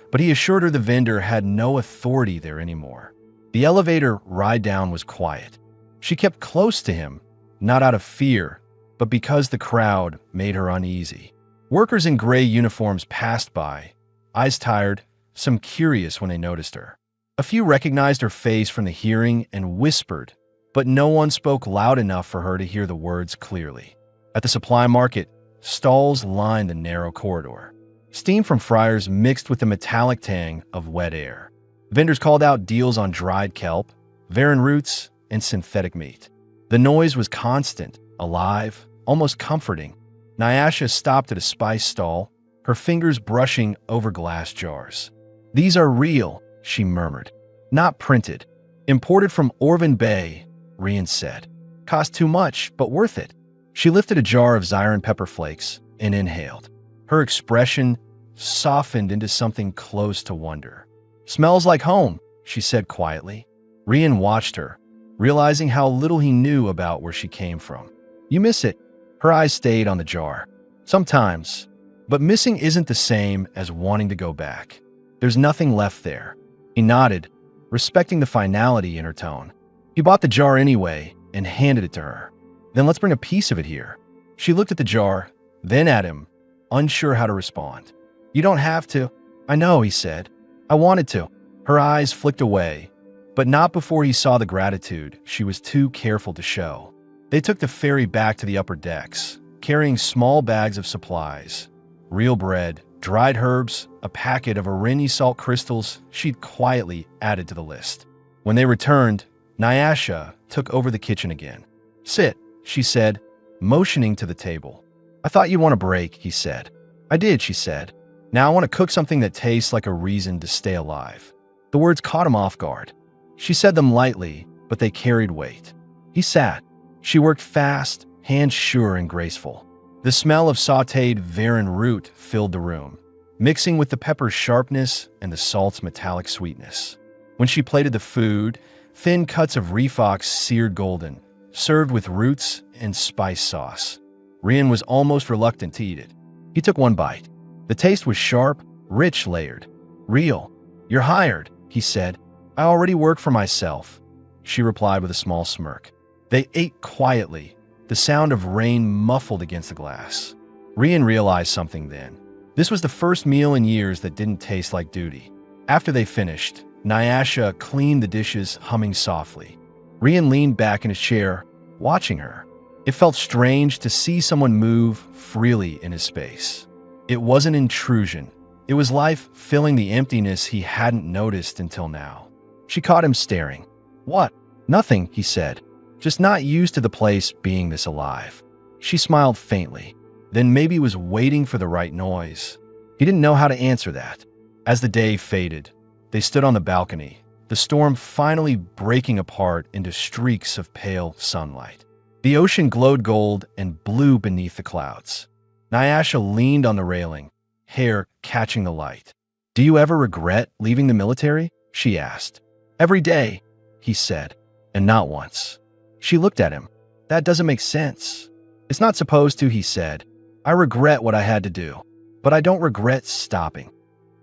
but he assured her the vendor had no authority there anymore. The elevator ride down was quiet. She kept close to him, not out of fear, but because the crowd made her uneasy. Workers in gray uniforms passed by, eyes tired, some curious when they noticed her. A few recognized her face from the hearing and whispered, but no one spoke loud enough for her to hear the words clearly. At the supply market, stalls lined the narrow corridor. Steam from fryers mixed with the metallic tang of wet air. Vendors called out deals on dried kelp, varan roots, and synthetic meat. The noise was constant, alive, almost comforting. Nyasha stopped at a spice stall, her fingers brushing over glass jars. These are real, she murmured. Not printed. Imported from Orvan Bay, Rian said. Cost too much, but worth it. She lifted a jar of Zyron pepper flakes and inhaled. Her expression softened into something close to wonder. Smells like home, she said quietly. Rian watched her, realizing how little he knew about where she came from. You miss it. Her eyes stayed on the jar. Sometimes. But missing isn't the same as wanting to go back. There's nothing left there. He nodded, respecting the finality in her tone. He bought the jar anyway and handed it to her. Then let's bring a piece of it here. She looked at the jar, then at him, unsure how to respond. You don't have to. I know, he said. I wanted to. Her eyes flicked away, but not before he saw the gratitude she was too careful to show. They took the ferry back to the upper decks, carrying small bags of supplies. Real bread, dried herbs, a packet of Arini salt crystals she'd quietly added to the list. When they returned, Nyasha took over the kitchen again. Sit, she said, motioning to the table. I thought you'd want a break, he said. I did, she said. Now I want to cook something that tastes like a reason to stay alive. The words caught him off guard. She said them lightly, but they carried weight. He sat. She worked fast, hands sure and graceful. The smell of sautéed varan root filled the room, mixing with the pepper's sharpness and the salt's metallic sweetness. When she plated the food, thin cuts of refox seared golden, served with roots and spice sauce. Rian was almost reluctant to eat it. He took one bite. The taste was sharp, rich, layered. Real. You're hired, he said. I already work for myself, she replied with a small smirk. They ate quietly, the sound of rain muffled against the glass. Rian realized something then. This was the first meal in years that didn't taste like duty. After they finished, Nyasha cleaned the dishes, humming softly. Rian leaned back in his chair, watching her. It felt strange to see someone move freely in his space. It wasn't intrusion. It was life filling the emptiness he hadn't noticed until now. She caught him staring. What? Nothing, he said. Just not used to the place being this alive. She smiled faintly, then maybe was waiting for the right noise. He didn't know how to answer that. As the day faded, they stood on the balcony, the storm finally breaking apart into streaks of pale sunlight. The ocean glowed gold and blue beneath the clouds. Nyasha leaned on the railing, hair catching the light. Do you ever regret leaving the military? She asked. Every day, he said, and not once. She looked at him. That doesn't make sense. It's not supposed to, he said. I regret what I had to do, but I don't regret stopping.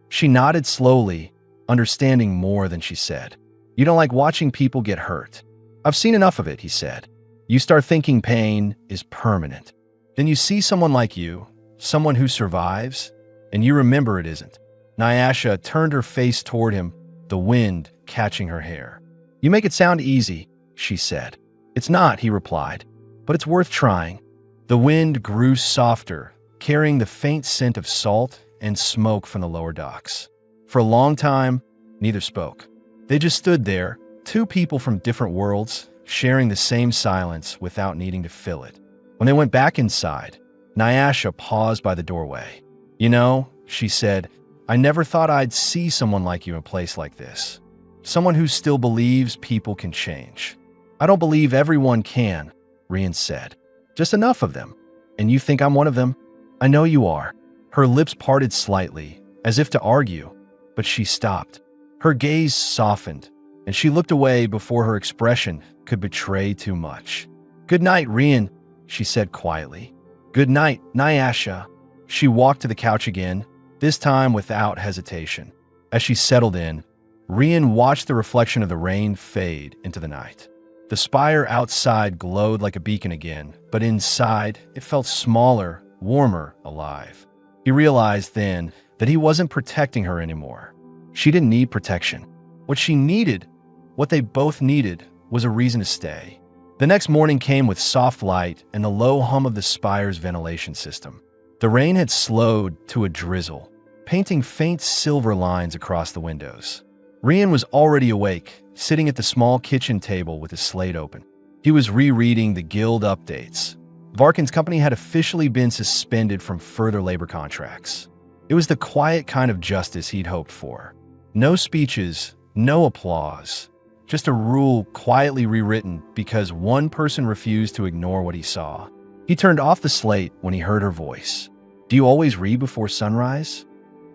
She nodded slowly, understanding more than she said. You don't like watching people get hurt. I've seen enough of it, he said. You start thinking pain is permanent. Then you see someone like you, someone who survives, and you remember it isn't. Nyasha turned her face toward him, the wind catching her hair. You make it sound easy, she said. It's not, he replied, but it's worth trying. The wind grew softer, carrying the faint scent of salt and smoke from the lower docks. For a long time, neither spoke. They just stood there, two people from different worlds, sharing the same silence without needing to fill it. When they went back inside, Nyasha paused by the doorway. You know, she said, I never thought I'd see someone like you in a place like this. Someone who still believes people can change. I don't believe everyone can, Rian said. Just enough of them. And you think I'm one of them? I know you are. Her lips parted slightly, as if to argue, but she stopped. Her gaze softened, and she looked away before her expression could betray too much. Good night, Rian, she said quietly. Good night, Nyasha. She walked to the couch again, this time without hesitation. As she settled in, Rian watched the reflection of the rain fade into the night. The spire outside glowed like a beacon again, but inside it felt smaller, warmer, alive. He realized then that he wasn't protecting her anymore. She didn't need protection. What she needed, what they both needed, was a reason to stay. The next morning came with soft light and the low hum of the spire's ventilation system. The rain had slowed to a drizzle, painting faint silver lines across the windows. Rian was already awake, sitting at the small kitchen table with his slate open. He was rereading the guild updates. Varkin's company had officially been suspended from further labor contracts. It was the quiet kind of justice he'd hoped for. No speeches, no applause. Just a rule quietly rewritten because one person refused to ignore what he saw. He turned off the slate when he heard her voice. Do you always read before sunrise?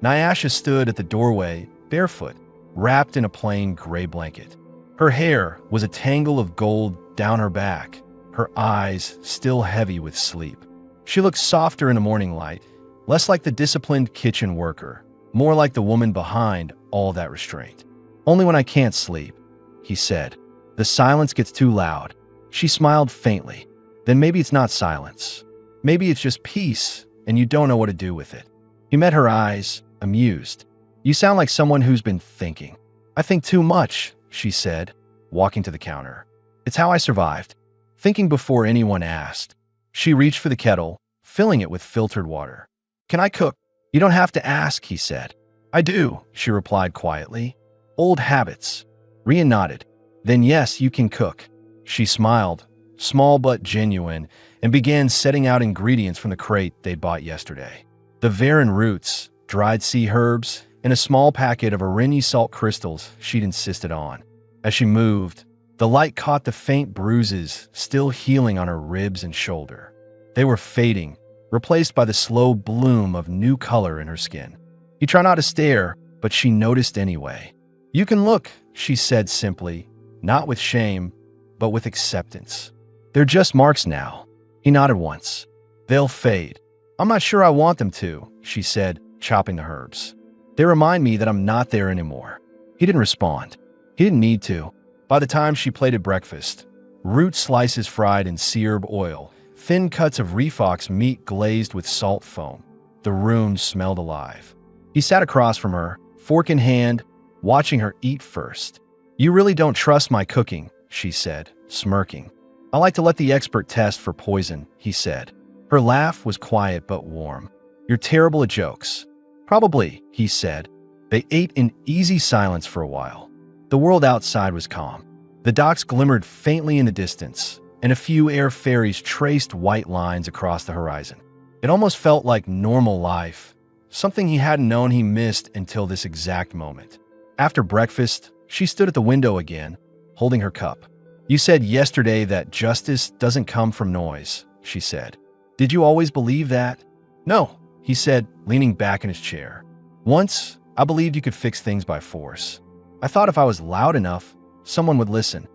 Nyasha stood at the doorway, barefoot, wrapped in a plain gray blanket. Her hair was a tangle of gold down her back, her eyes still heavy with sleep. She looked softer in the morning light, less like the disciplined kitchen worker, more like the woman behind all that restraint. Only when I can't sleep, he said. The silence gets too loud. She smiled faintly. Then maybe it's not silence. Maybe it's just peace, and you don't know what to do with it. He met her eyes, amused. You sound like someone who's been thinking. I think too much, she said, walking to the counter. It's how I survived. Thinking before anyone asked. She reached for the kettle, filling it with filtered water. Can I cook? You don't have to ask, he said. I do, she replied quietly. Old habits. Rian nodded. Then yes, you can cook. She smiled, small but genuine, and began setting out ingredients from the crate they'd bought yesterday. The Varan roots, dried sea herbs, and a small packet of Arini salt crystals she'd insisted on. As she moved, the light caught the faint bruises still healing on her ribs and shoulder. They were fading, replaced by the slow bloom of new color in her skin. He tried not to stare, but she noticed anyway. You can look, she said simply, not with shame, but with acceptance. They're just marks now. He nodded once. They'll fade. I'm not sure I want them to, she said, chopping the herbs. They remind me that I'm not there anymore. He didn't respond. He didn't need to. By the time she plated breakfast, root slices fried in sea herb oil, thin cuts of refox meat glazed with salt foam. The room smelled alive. He sat across from her, fork in hand, watching her eat first. You really don't trust my cooking, she said, smirking. I like to let the expert test for poison, he said. Her laugh was quiet but warm. You're terrible at jokes. Probably, he said. They ate in easy silence for a while. The world outside was calm. The docks glimmered faintly in the distance, and a few air ferries traced white lines across the horizon. It almost felt like normal life, something he hadn't known he missed until this exact moment. After breakfast, she stood at the window again, holding her cup. You said yesterday that justice doesn't come from noise, she said. Did you always believe that? No, he said, leaning back in his chair. Once, I believed you could fix things by force. I thought if I was loud enough, someone would listen.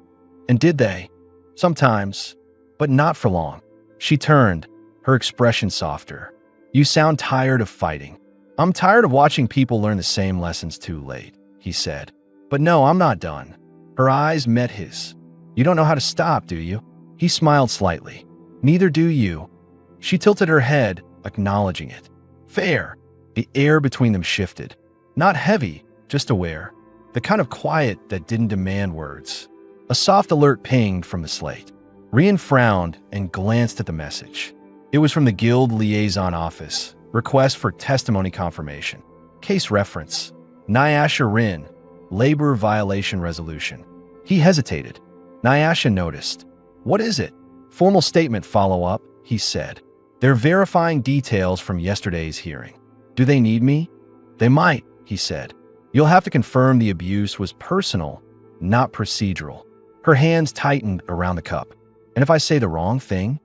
And did they? Sometimes, but not for long. She turned, her expression softer. You sound tired of fighting. I'm tired of watching people learn the same lessons too late, he said. But no, I'm not done. Her eyes met his. You don't know how to stop, do you? He smiled slightly. Neither do you. She tilted her head, acknowledging it. Fair. The air between them shifted. Not heavy, just aware. The kind of quiet that didn't demand words. A soft alert pinged from the slate. Rian frowned and glanced at the message. It was from the Guild Liaison Office. Request for testimony confirmation. Case reference. Nyasha Rin. Labor violation resolution. He hesitated. Nyasha noticed. What is it? Formal statement follow-up, he said. They're verifying details from yesterday's hearing. Do they need me? They might, he said. You'll have to confirm the abuse was personal, not procedural. Her hands tightened around the cup. And if I say the wrong thing?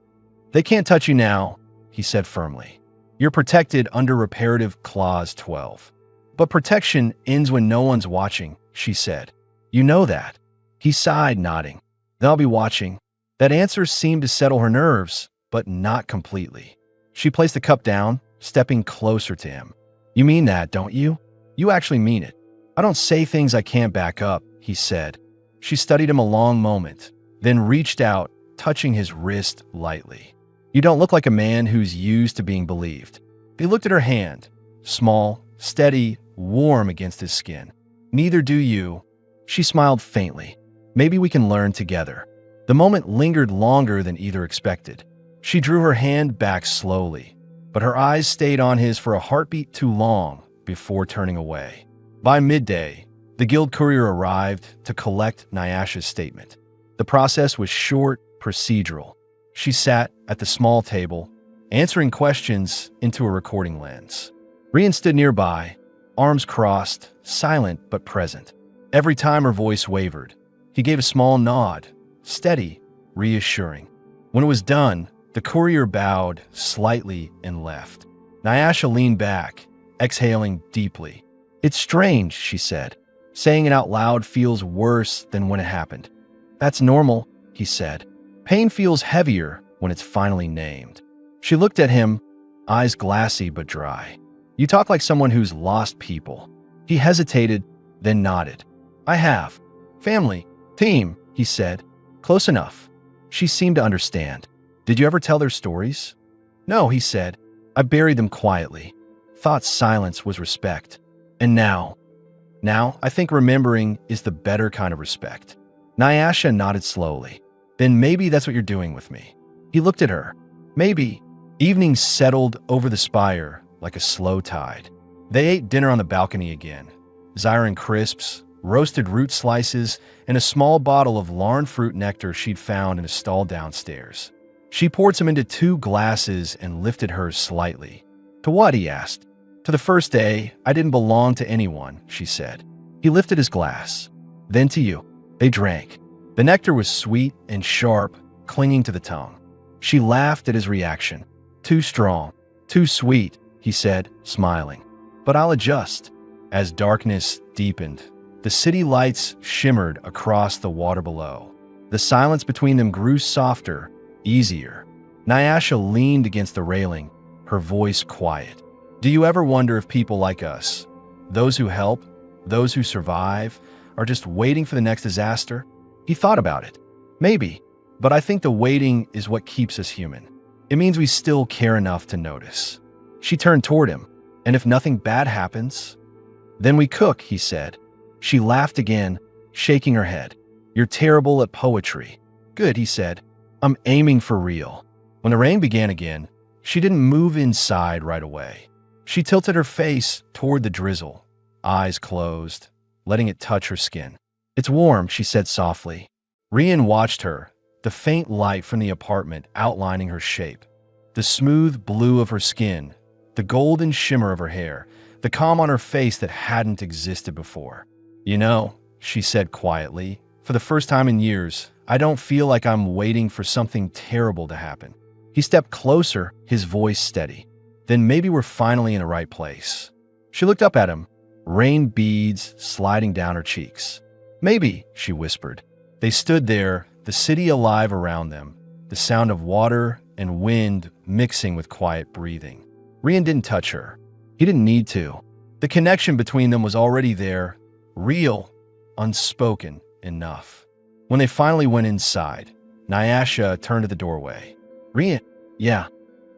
They can't touch you now, he said firmly. You're protected under Reparative Clause 12. But protection ends when no one's watching, she said. You know that. He sighed, nodding. They'll be watching. That answer seemed to settle her nerves, but not completely. She placed the cup down, stepping closer to him. You mean that, don't you? You actually mean it. I don't say things I can't back up, he said. She studied him a long moment, then reached out, touching his wrist lightly. You don't look like a man who's used to being believed. He looked at her hand, small, steady, warm against his skin. Neither do you. She smiled faintly. Maybe we can learn together. The moment lingered longer than either expected. She drew her hand back slowly, but her eyes stayed on his for a heartbeat too long before turning away. By midday, the guild courier arrived to collect Nyasha's statement. The process was short, procedural. She sat at the small table, answering questions into a recording lens. Rian stood nearby, arms crossed, silent but present. Every time her voice wavered, he gave a small nod, steady, reassuring. When it was done, the courier bowed slightly and left. Nyasha leaned back, exhaling deeply. It's strange, she said. Saying it out loud feels worse than when it happened. That's normal, he said. Pain feels heavier when it's finally named. She looked at him, eyes glassy but dry. You talk like someone who's lost people. He hesitated, then nodded. I have. Family, team, he said. Close enough. She seemed to understand. Did you ever tell their stories? No, he said. I buried them quietly. Thought silence was respect. And now I think remembering is the better kind of respect. Nyasha nodded slowly. Then maybe that's what you're doing with me. He looked at her. Maybe. Evening settled over the spire like a slow tide. They ate dinner on the balcony again. Zyron crisps, roasted root slices, and a small bottle of Larn fruit nectar she'd found in a stall downstairs. She poured some into 2 glasses and lifted hers slightly. To what? He asked. To the first day, I didn't belong to anyone, she said. He lifted his glass. Then to you. They drank. The nectar was sweet and sharp, clinging to the tongue. She laughed at his reaction. Too strong, too sweet, he said, smiling. But I'll adjust. As darkness deepened, the city lights shimmered across the water below. The silence between them grew softer, easier. Nyasha leaned against the railing, her voice quiet. Do you ever wonder if people like us, those who help, those who survive, are just waiting for the next disaster? He thought about it. Maybe, but I think the waiting is what keeps us human. It means we still care enough to notice. She turned toward him. And if nothing bad happens? Then we cook, he said. She laughed again, shaking her head. You're terrible at poetry. Good, he said. I'm aiming for real. When the rain began again, she didn't move inside right away. She tilted her face toward the drizzle, eyes closed, letting it touch her skin. It's warm, she said softly. Rian watched her, the faint light from the apartment outlining her shape. The smooth blue of her skin, the golden shimmer of her hair, the calm on her face that hadn't existed before. You know, she said quietly, for the first time in years, I don't feel like I'm waiting for something terrible to happen. He stepped closer, his voice steady. Then maybe we're finally in the right place. She looked up at him, rain beads sliding down her cheeks. Maybe, she whispered. They stood there, the city alive around them, the sound of water and wind mixing with quiet breathing. Rian didn't touch her. He didn't need to. The connection between them was already there, real, unspoken enough. When they finally went inside, Nyasha turned to the doorway. Rian, yeah,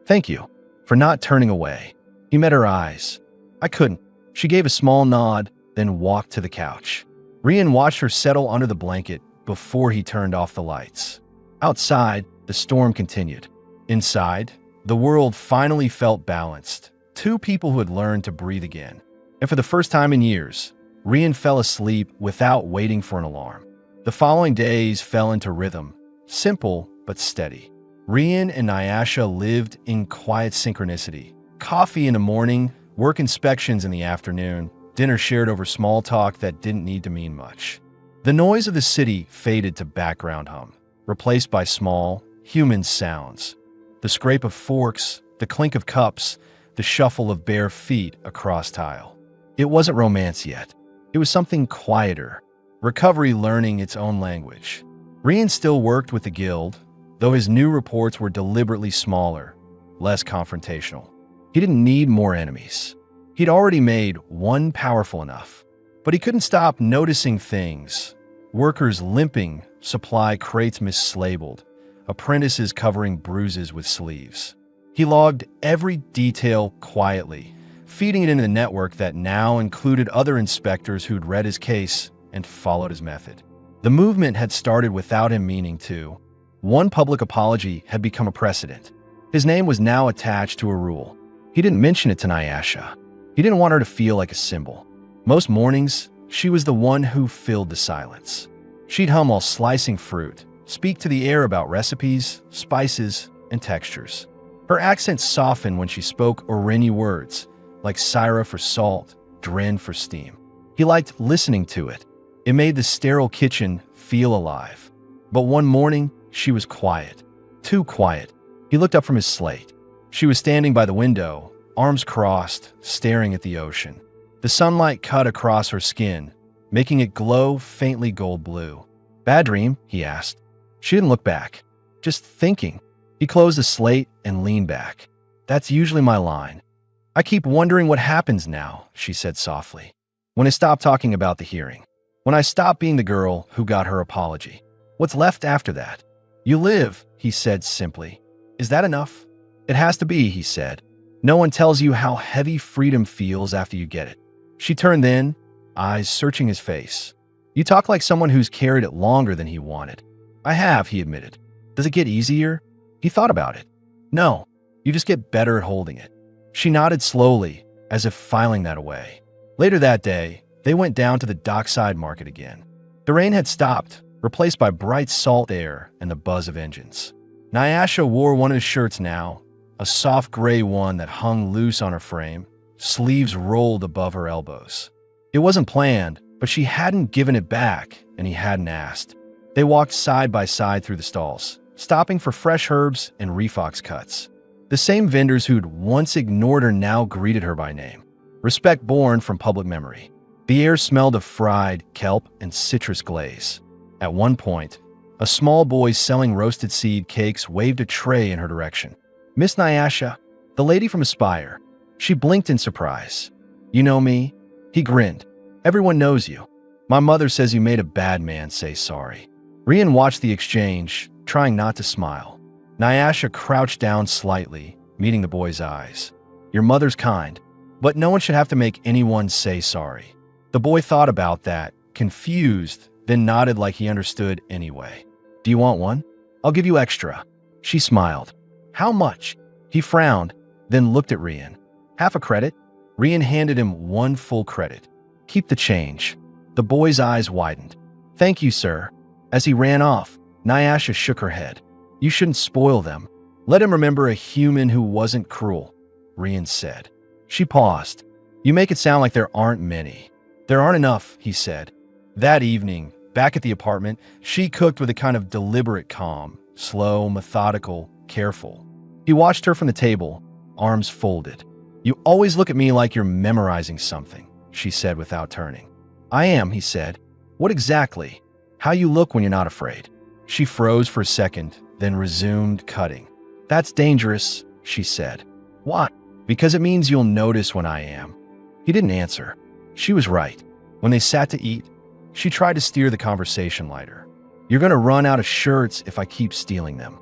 thank you for not turning away. He met her eyes. I couldn't. She gave a small nod, then walked to the couch. Rian watched her settle under the blanket before he turned off the lights. Outside, the storm continued. Inside, the world finally felt balanced. Two people who had learned to breathe again. And for the first time in years, Rian fell asleep without waiting for an alarm. The following days fell into rhythm, simple but steady. Rian and Nyasha lived in quiet synchronicity. Coffee in the morning, work inspections in the afternoon, dinner shared over small talk that didn't need to mean much. The noise of the city faded to background hum, replaced by small, human sounds. The scrape of forks, the clink of cups, the shuffle of bare feet across tile. It wasn't romance yet. It was something quieter, recovery learning its own language. Rian still worked with the guild, though his new reports were deliberately smaller, less confrontational. He didn't need more enemies. He'd already made one powerful enough. But he couldn't stop noticing things. Workers limping, supply crates mislabeled, apprentices covering bruises with sleeves. He logged every detail quietly, feeding it into the network that now included other inspectors who'd read his case and followed his method. The movement had started without him meaning to. One public apology had become a precedent. His name was now attached to a rule. He didn't mention it to Nyasha. He didn't want her to feel like a symbol. Most mornings, she was the one who filled the silence. She'd hum while slicing fruit, speak to the air about recipes, spices, and textures. Her accent softened when she spoke Oreni words, like Syra for salt, Dren for steam. He liked listening to it. It made the sterile kitchen feel alive. But one morning, she was quiet. Too quiet. He looked up from his slate. She was standing by the window, arms crossed, staring at the ocean. The sunlight cut across her skin, making it glow faintly gold blue. Bad dream? He asked. She didn't look back. Just thinking. He closed the slate and leaned back. That's usually my line. I keep wondering what happens now, she said softly. When I stop talking about the hearing. When I stop being the girl who got her apology. What's left after that? You live, he said simply. Is that enough? It has to be, he said. No one tells you how heavy freedom feels after you get it. She turned then, eyes searching his face. You talk like someone who's carried it longer than he wanted. I have, he admitted. Does it get easier? He thought about it. No, you just get better at holding it. She nodded slowly, as if filing that away. Later that day, they went down to the dockside market again. The rain had stopped, replaced by bright salt air and the buzz of engines. Nyasha wore one of his shirts now, a soft gray one that hung loose on her frame, sleeves rolled above her elbows. It wasn't planned, but she hadn't given it back, and he hadn't asked. They walked side by side through the stalls, stopping for fresh herbs and refox cuts. The same vendors who'd once ignored her now greeted her by name. Respect born from public memory. The air smelled of fried kelp and citrus glaze. At one point, a small boy selling roasted seed cakes waved a tray in her direction. Miss Nyasha, the lady from Aspire. She blinked in surprise. You know me? He grinned. Everyone knows you. My mother says you made a bad man say sorry. Rian watched the exchange, trying not to smile. Nyasha crouched down slightly, meeting the boy's eyes. Your mother's kind, but no one should have to make anyone say sorry. The boy thought about that, confused, then nodded like he understood anyway. Do you want one? I'll give you extra. She smiled. How much? He frowned, then looked at Rian. Half a credit? Rian handed him one full credit. Keep the change. The boy's eyes widened. Thank you, sir. As he ran off, Nyasha shook her head. You shouldn't spoil them. Let him remember a human who wasn't cruel, Rian said. She paused. You make it sound like there aren't many. There aren't enough, he said. That evening, back at the apartment, she cooked with a kind of deliberate calm, slow, methodical, careful. He watched her from the table, arms folded. You always look at me like you're memorizing something, she said without turning. I am, he said. What exactly? How you look when you're not afraid. She froze for a second, then resumed cutting. That's dangerous, she said. What? Because it means you'll notice when I am. He didn't answer. She was right. When they sat to eat, she tried to steer the conversation lighter. You're going to run out of shirts if I keep stealing them.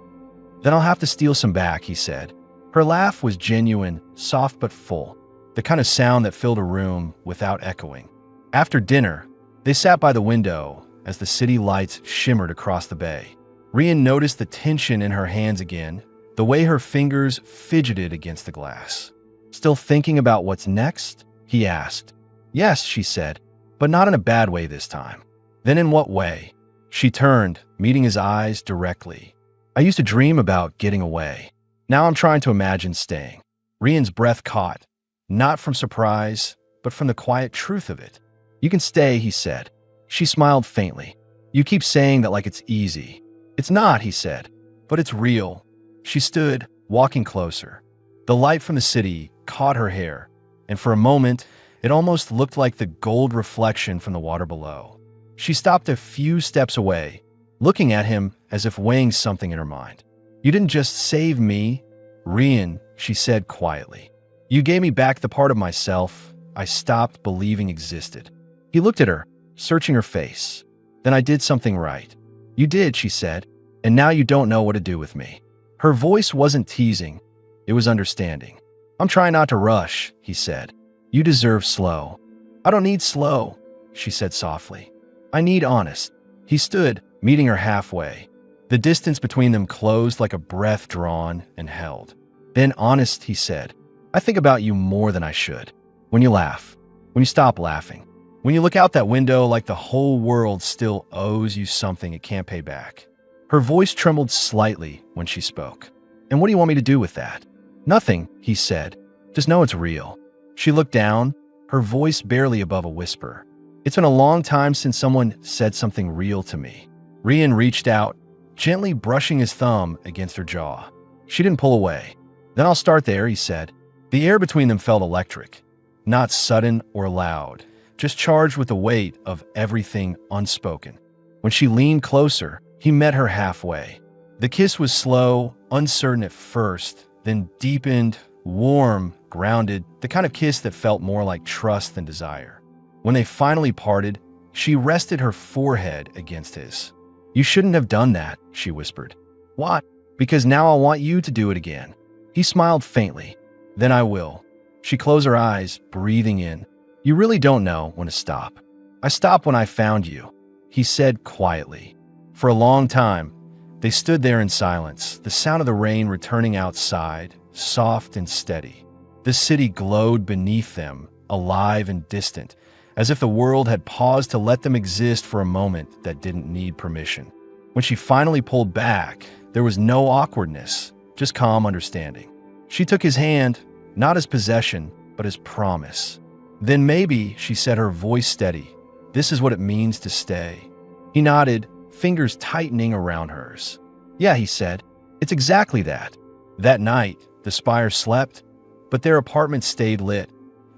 Then I'll have to steal some back, he said. Her laugh was genuine, soft but full, the kind of sound that filled a room without echoing. After dinner, they sat by the window as the city lights shimmered across the bay. Rian noticed the tension in her hands again, the way her fingers fidgeted against the glass. Still thinking about what's next? He asked. Yes, she said, but not in a bad way this time. Then in what way? She turned, meeting his eyes directly. I used to dream about getting away. Now I'm trying to imagine staying. Rian's breath caught, not from surprise, but from the quiet truth of it. You can stay, he said. She smiled faintly. You keep saying that like it's easy. It's not, he said, but it's real. She stood, walking closer. The light from the city caught her hair, and for a moment, it almost looked like the gold reflection from the water below. She stopped a few steps away, looking at him as if weighing something in her mind. You didn't just save me, Rian, she said quietly. You gave me back the part of myself I stopped believing existed. He looked at her, searching her face. Then I did something right. You did, she said, and now you don't know what to do with me. Her voice wasn't teasing, it was understanding. I'm trying not to rush, he said. You deserve slow. I don't need slow, she said softly. I need honest. He stood, meeting her halfway. The distance between them closed like a breath drawn and held. Then honest, he said. I think about you more than I should. When you laugh, when you stop laughing, when you look out that window like the whole world still owes you something it can't pay back. Her voice trembled slightly when she spoke. And what do you want me to do with that? Nothing, he said. Just know it's real. She looked down, her voice barely above a whisper. It's been a long time since someone said something real to me. Rian reached out, gently brushing his thumb against her jaw. She didn't pull away. Then I'll start there, he said. The air between them felt electric, not sudden or loud, just charged with the weight of everything unspoken. When she leaned closer, he met her halfway. The kiss was slow, uncertain at first, then deepened, warm, grounded, the kind of kiss that felt more like trust than desire. When they finally parted, she rested her forehead against his. You shouldn't have done that, she whispered. What? Because now I want you to do it again. He smiled faintly. Then I will. She closed her eyes, breathing in. You really don't know when to stop. I stopped when I found you, he said quietly. For a long time, they stood there in silence, the sound of the rain returning outside, soft and steady. The city glowed beneath them, alive and distant, as if the world had paused to let them exist for a moment that didn't need permission. When she finally pulled back, there was no awkwardness, just calm understanding. She took his hand, not as possession, but as promise. Then maybe, she said, her voice steady, this is what it means to stay. He nodded, fingers tightening around hers. Yeah, he said, it's exactly that. That night, the Spire slept, but their apartment stayed lit.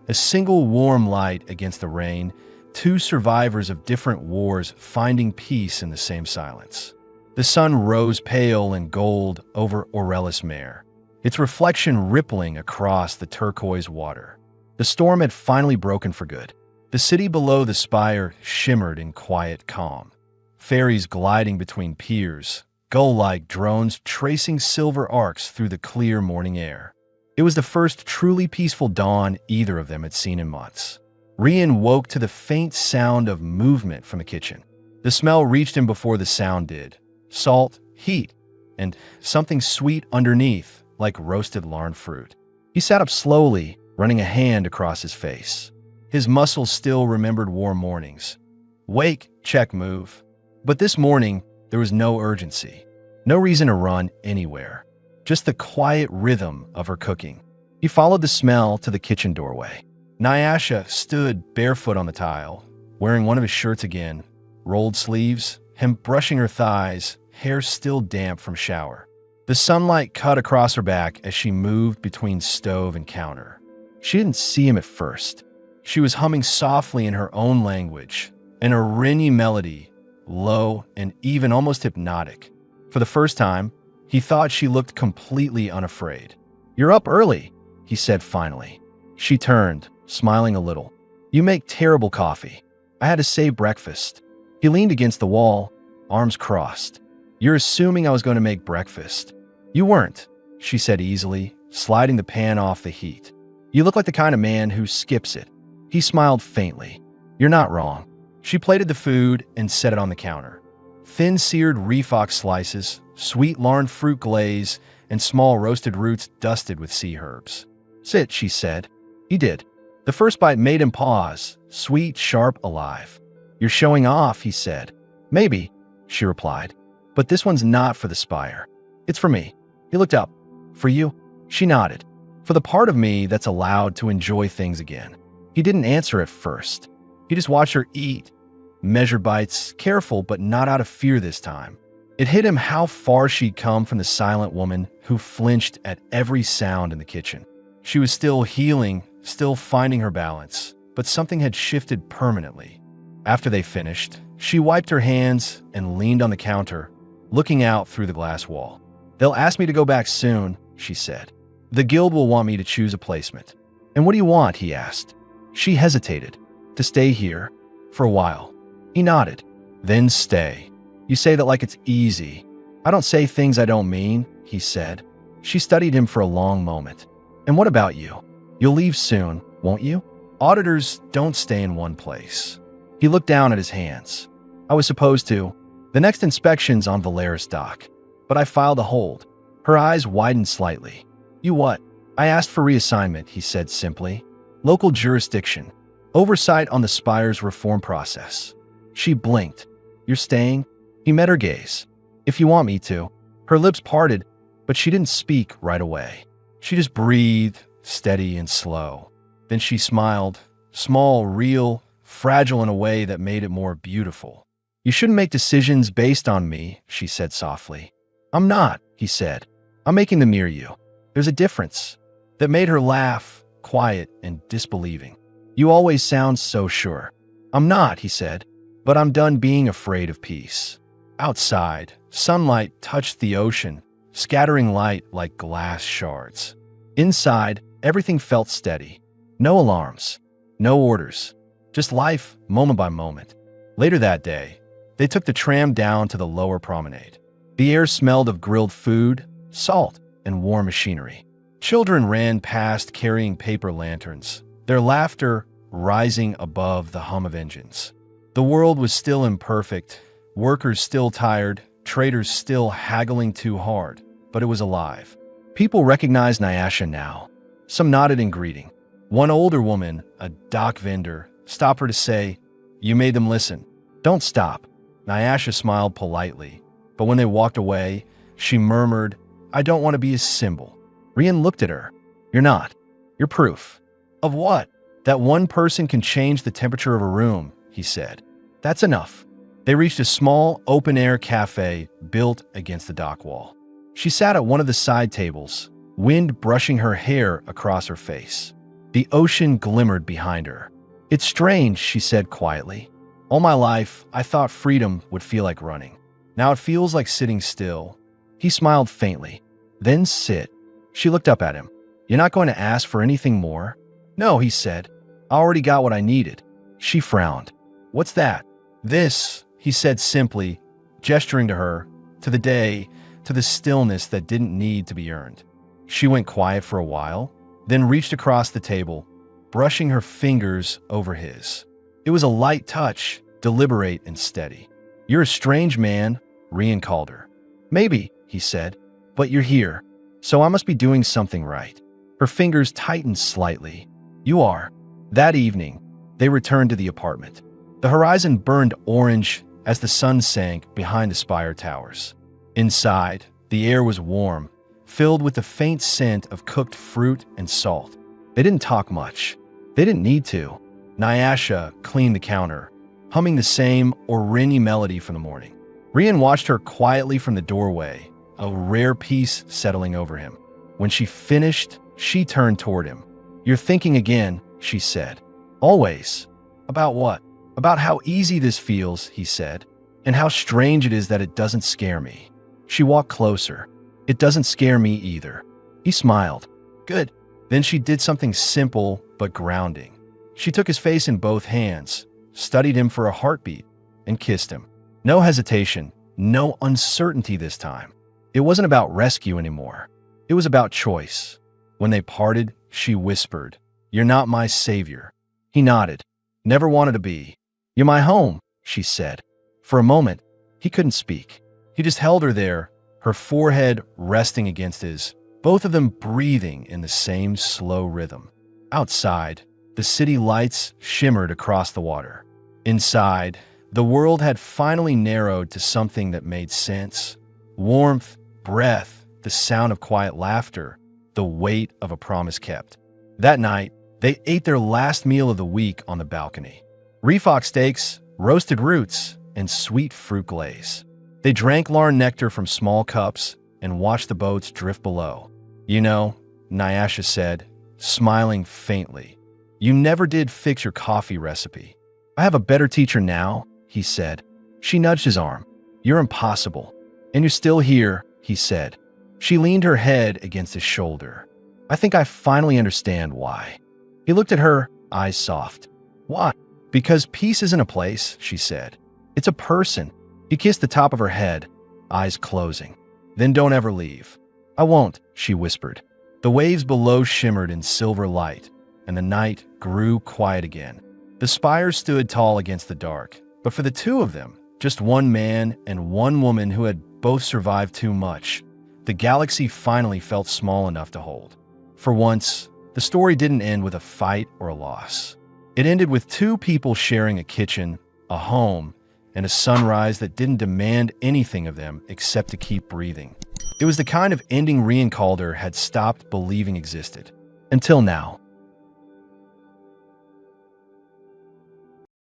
A single warm light against the rain, two survivors of different wars finding peace in the same silence. The sun rose pale and gold over Aurelis Mare, its reflection rippling across the turquoise water. The storm had finally broken for good. The city below the spire shimmered in quiet calm. Ferries gliding between piers, gull-like drones tracing silver arcs through the clear morning air. It was the first truly peaceful dawn either of them had seen in months. Rian woke to the faint sound of movement from the kitchen. The smell reached him before the sound did. Salt, heat, and something sweet underneath, like roasted larn fruit. He sat up slowly, running a hand across his face. His muscles still remembered warm mornings. Wake, check, move. But this morning, there was no urgency. No reason to run anywhere. Just the quiet rhythm of her cooking. He followed the smell to the kitchen doorway. Nyasha stood barefoot on the tile, wearing one of his shirts again, rolled sleeves, him brushing her thighs, hair still damp from shower. The sunlight cut across her back as she moved between stove and counter. She didn't see him at first. She was humming softly in her own language, an Iranian melody, low and even almost hypnotic. For the first time, he thought she looked completely unafraid. You're up early, he said finally. She turned, smiling a little. You make terrible coffee. I had to save breakfast. He leaned against the wall, arms crossed. You're assuming I was going to make breakfast. You weren't, she said easily, sliding the pan off the heat. You look like the kind of man who skips it. He smiled faintly. You're not wrong. She plated the food and set it on the counter. Thin seared refox slices, sweet Larn fruit glaze, and small roasted roots dusted with sea herbs. Sit, she said. He did. The first bite made him pause, sweet, sharp, alive. You're showing off, he said. Maybe, she replied. But this one's not for the spire. It's for me. He looked up. For you? She nodded. For the part of me that's allowed to enjoy things again. He didn't answer at first. He just watched her eat. Measured bites, careful but not out of fear this time. It hit him how far she'd come from the silent woman who flinched at every sound in the kitchen. She was still healing, still finding her balance, but something had shifted permanently. After they finished, she wiped her hands and leaned on the counter, looking out through the glass wall. They'll ask me to go back soon, she said. The guild will want me to choose a placement. And what do you want? He asked. She hesitated. To stay here? For a while. He nodded. Then stay. You say that like it's easy. I don't say things I don't mean, he said. She studied him for a long moment. And what about you? You'll leave soon, won't you? Auditors don't stay in one place. He looked down at his hands. I was supposed to. The next inspection's on Valeris dock. But I filed a hold. Her eyes widened slightly. You what? I asked for reassignment, he said simply. Local jurisdiction. Oversight on the spire's reform process. She blinked. You're staying? He met her gaze. If you want me to. Her lips parted, but she didn't speak right away. She just breathed, steady and slow. Then she smiled, small, real, fragile in a way that made it more beautiful. You shouldn't make decisions based on me, she said softly. I'm not, he said. I'm making them near you. There's a difference. That made her laugh, quiet and disbelieving. You always sound so sure. I'm not, he said, but I'm done being afraid of peace. Outside, sunlight touched the ocean, scattering light like glass shards. Inside, everything felt steady. No alarms, no orders, just life moment by moment. Later that day, they took the tram down to the lower promenade. The air smelled of grilled food, salt, and warm machinery. Children ran past carrying paper lanterns, their laughter rising above the hum of engines. The world was still imperfect, workers still tired, traders still haggling too hard, but it was alive. People recognized Nyasha now. Some nodded in greeting. One older woman, a dock vendor, stopped her to say, You made them listen. Don't stop. Nyasha smiled politely, but when they walked away, she murmured, I don't want to be a symbol. Rian looked at her. You're not. You're proof. Of what? That one person can change the temperature of a room, he said. That's enough. They reached a small, open-air cafe built against the dock wall. She sat at one of the side tables, wind brushing her hair across her face. The ocean glimmered behind her. It's strange, she said quietly. All my life, I thought freedom would feel like running. Now it feels like sitting still. He smiled faintly. Then sit. She looked up at him. You're not going to ask for anything more? No, he said. I already got what I needed. She frowned. What's that? This, he said simply, gesturing to her, to the day, to the stillness that didn't need to be earned. She went quiet for a while, then reached across the table, brushing her fingers over his. It was a light touch, deliberate and steady. You're a strange man, Rian called her. Maybe, he said, but you're here, so I must be doing something right. Her fingers tightened slightly. You are. That evening, they returned to the apartment. The horizon burned orange as the sun sank behind the spire towers. Inside, the air was warm, filled with the faint scent of cooked fruit and salt. They didn't talk much. They didn't need to. Nyasha cleaned the counter, humming the same Oreni melody from the morning. Rian watched her quietly from the doorway, a rare peace settling over him. When she finished, she turned toward him. You're thinking again, she said. Always. About what? About how easy this feels, he said, and how strange it is that it doesn't scare me. She walked closer. It doesn't scare me either. He smiled. Good. Then she did something simple but grounding. She took his face in both hands, studied him for a heartbeat, and kissed him. No hesitation, no uncertainty this time. It wasn't about rescue anymore. It was about choice. When they parted, she whispered, "You're not my savior." He nodded. "Never wanted to be." "You're my home," she said. For a moment, he couldn't speak. He just held her there, her forehead resting against his, both of them breathing in the same slow rhythm. Outside, the city lights shimmered across the water. Inside, the world had finally narrowed to something that made sense. Warmth, breath, the sound of quiet laughter, the weight of a promise kept. That night, they ate their last meal of the week on the balcony. Refox steaks, roasted roots, and sweet fruit glaze. They drank Larn nectar from small cups and watched the boats drift below. "You know," Nyasha said, smiling faintly, "you never did fix your coffee recipe." "I have a better teacher now," he said. She nudged his arm. "You're impossible. And you're still here," he said. She leaned her head against his shoulder. "I think I finally understand why." He looked at her, eyes soft. "Why?" "Because peace isn't a place," she said. "It's a person." He kissed the top of her head, eyes closing. "Then don't ever leave." "I won't," she whispered. The waves below shimmered in silver light, and the night grew quiet again. The spires stood tall against the dark, but for the two of them, just one man and one woman who had both survived too much, the galaxy finally felt small enough to hold. For once, the story didn't end with a fight or a loss. It ended with two people sharing a kitchen, a home, and a sunrise that didn't demand anything of them except to keep breathing. It was the kind of ending Rian Calder had stopped believing existed. Until now.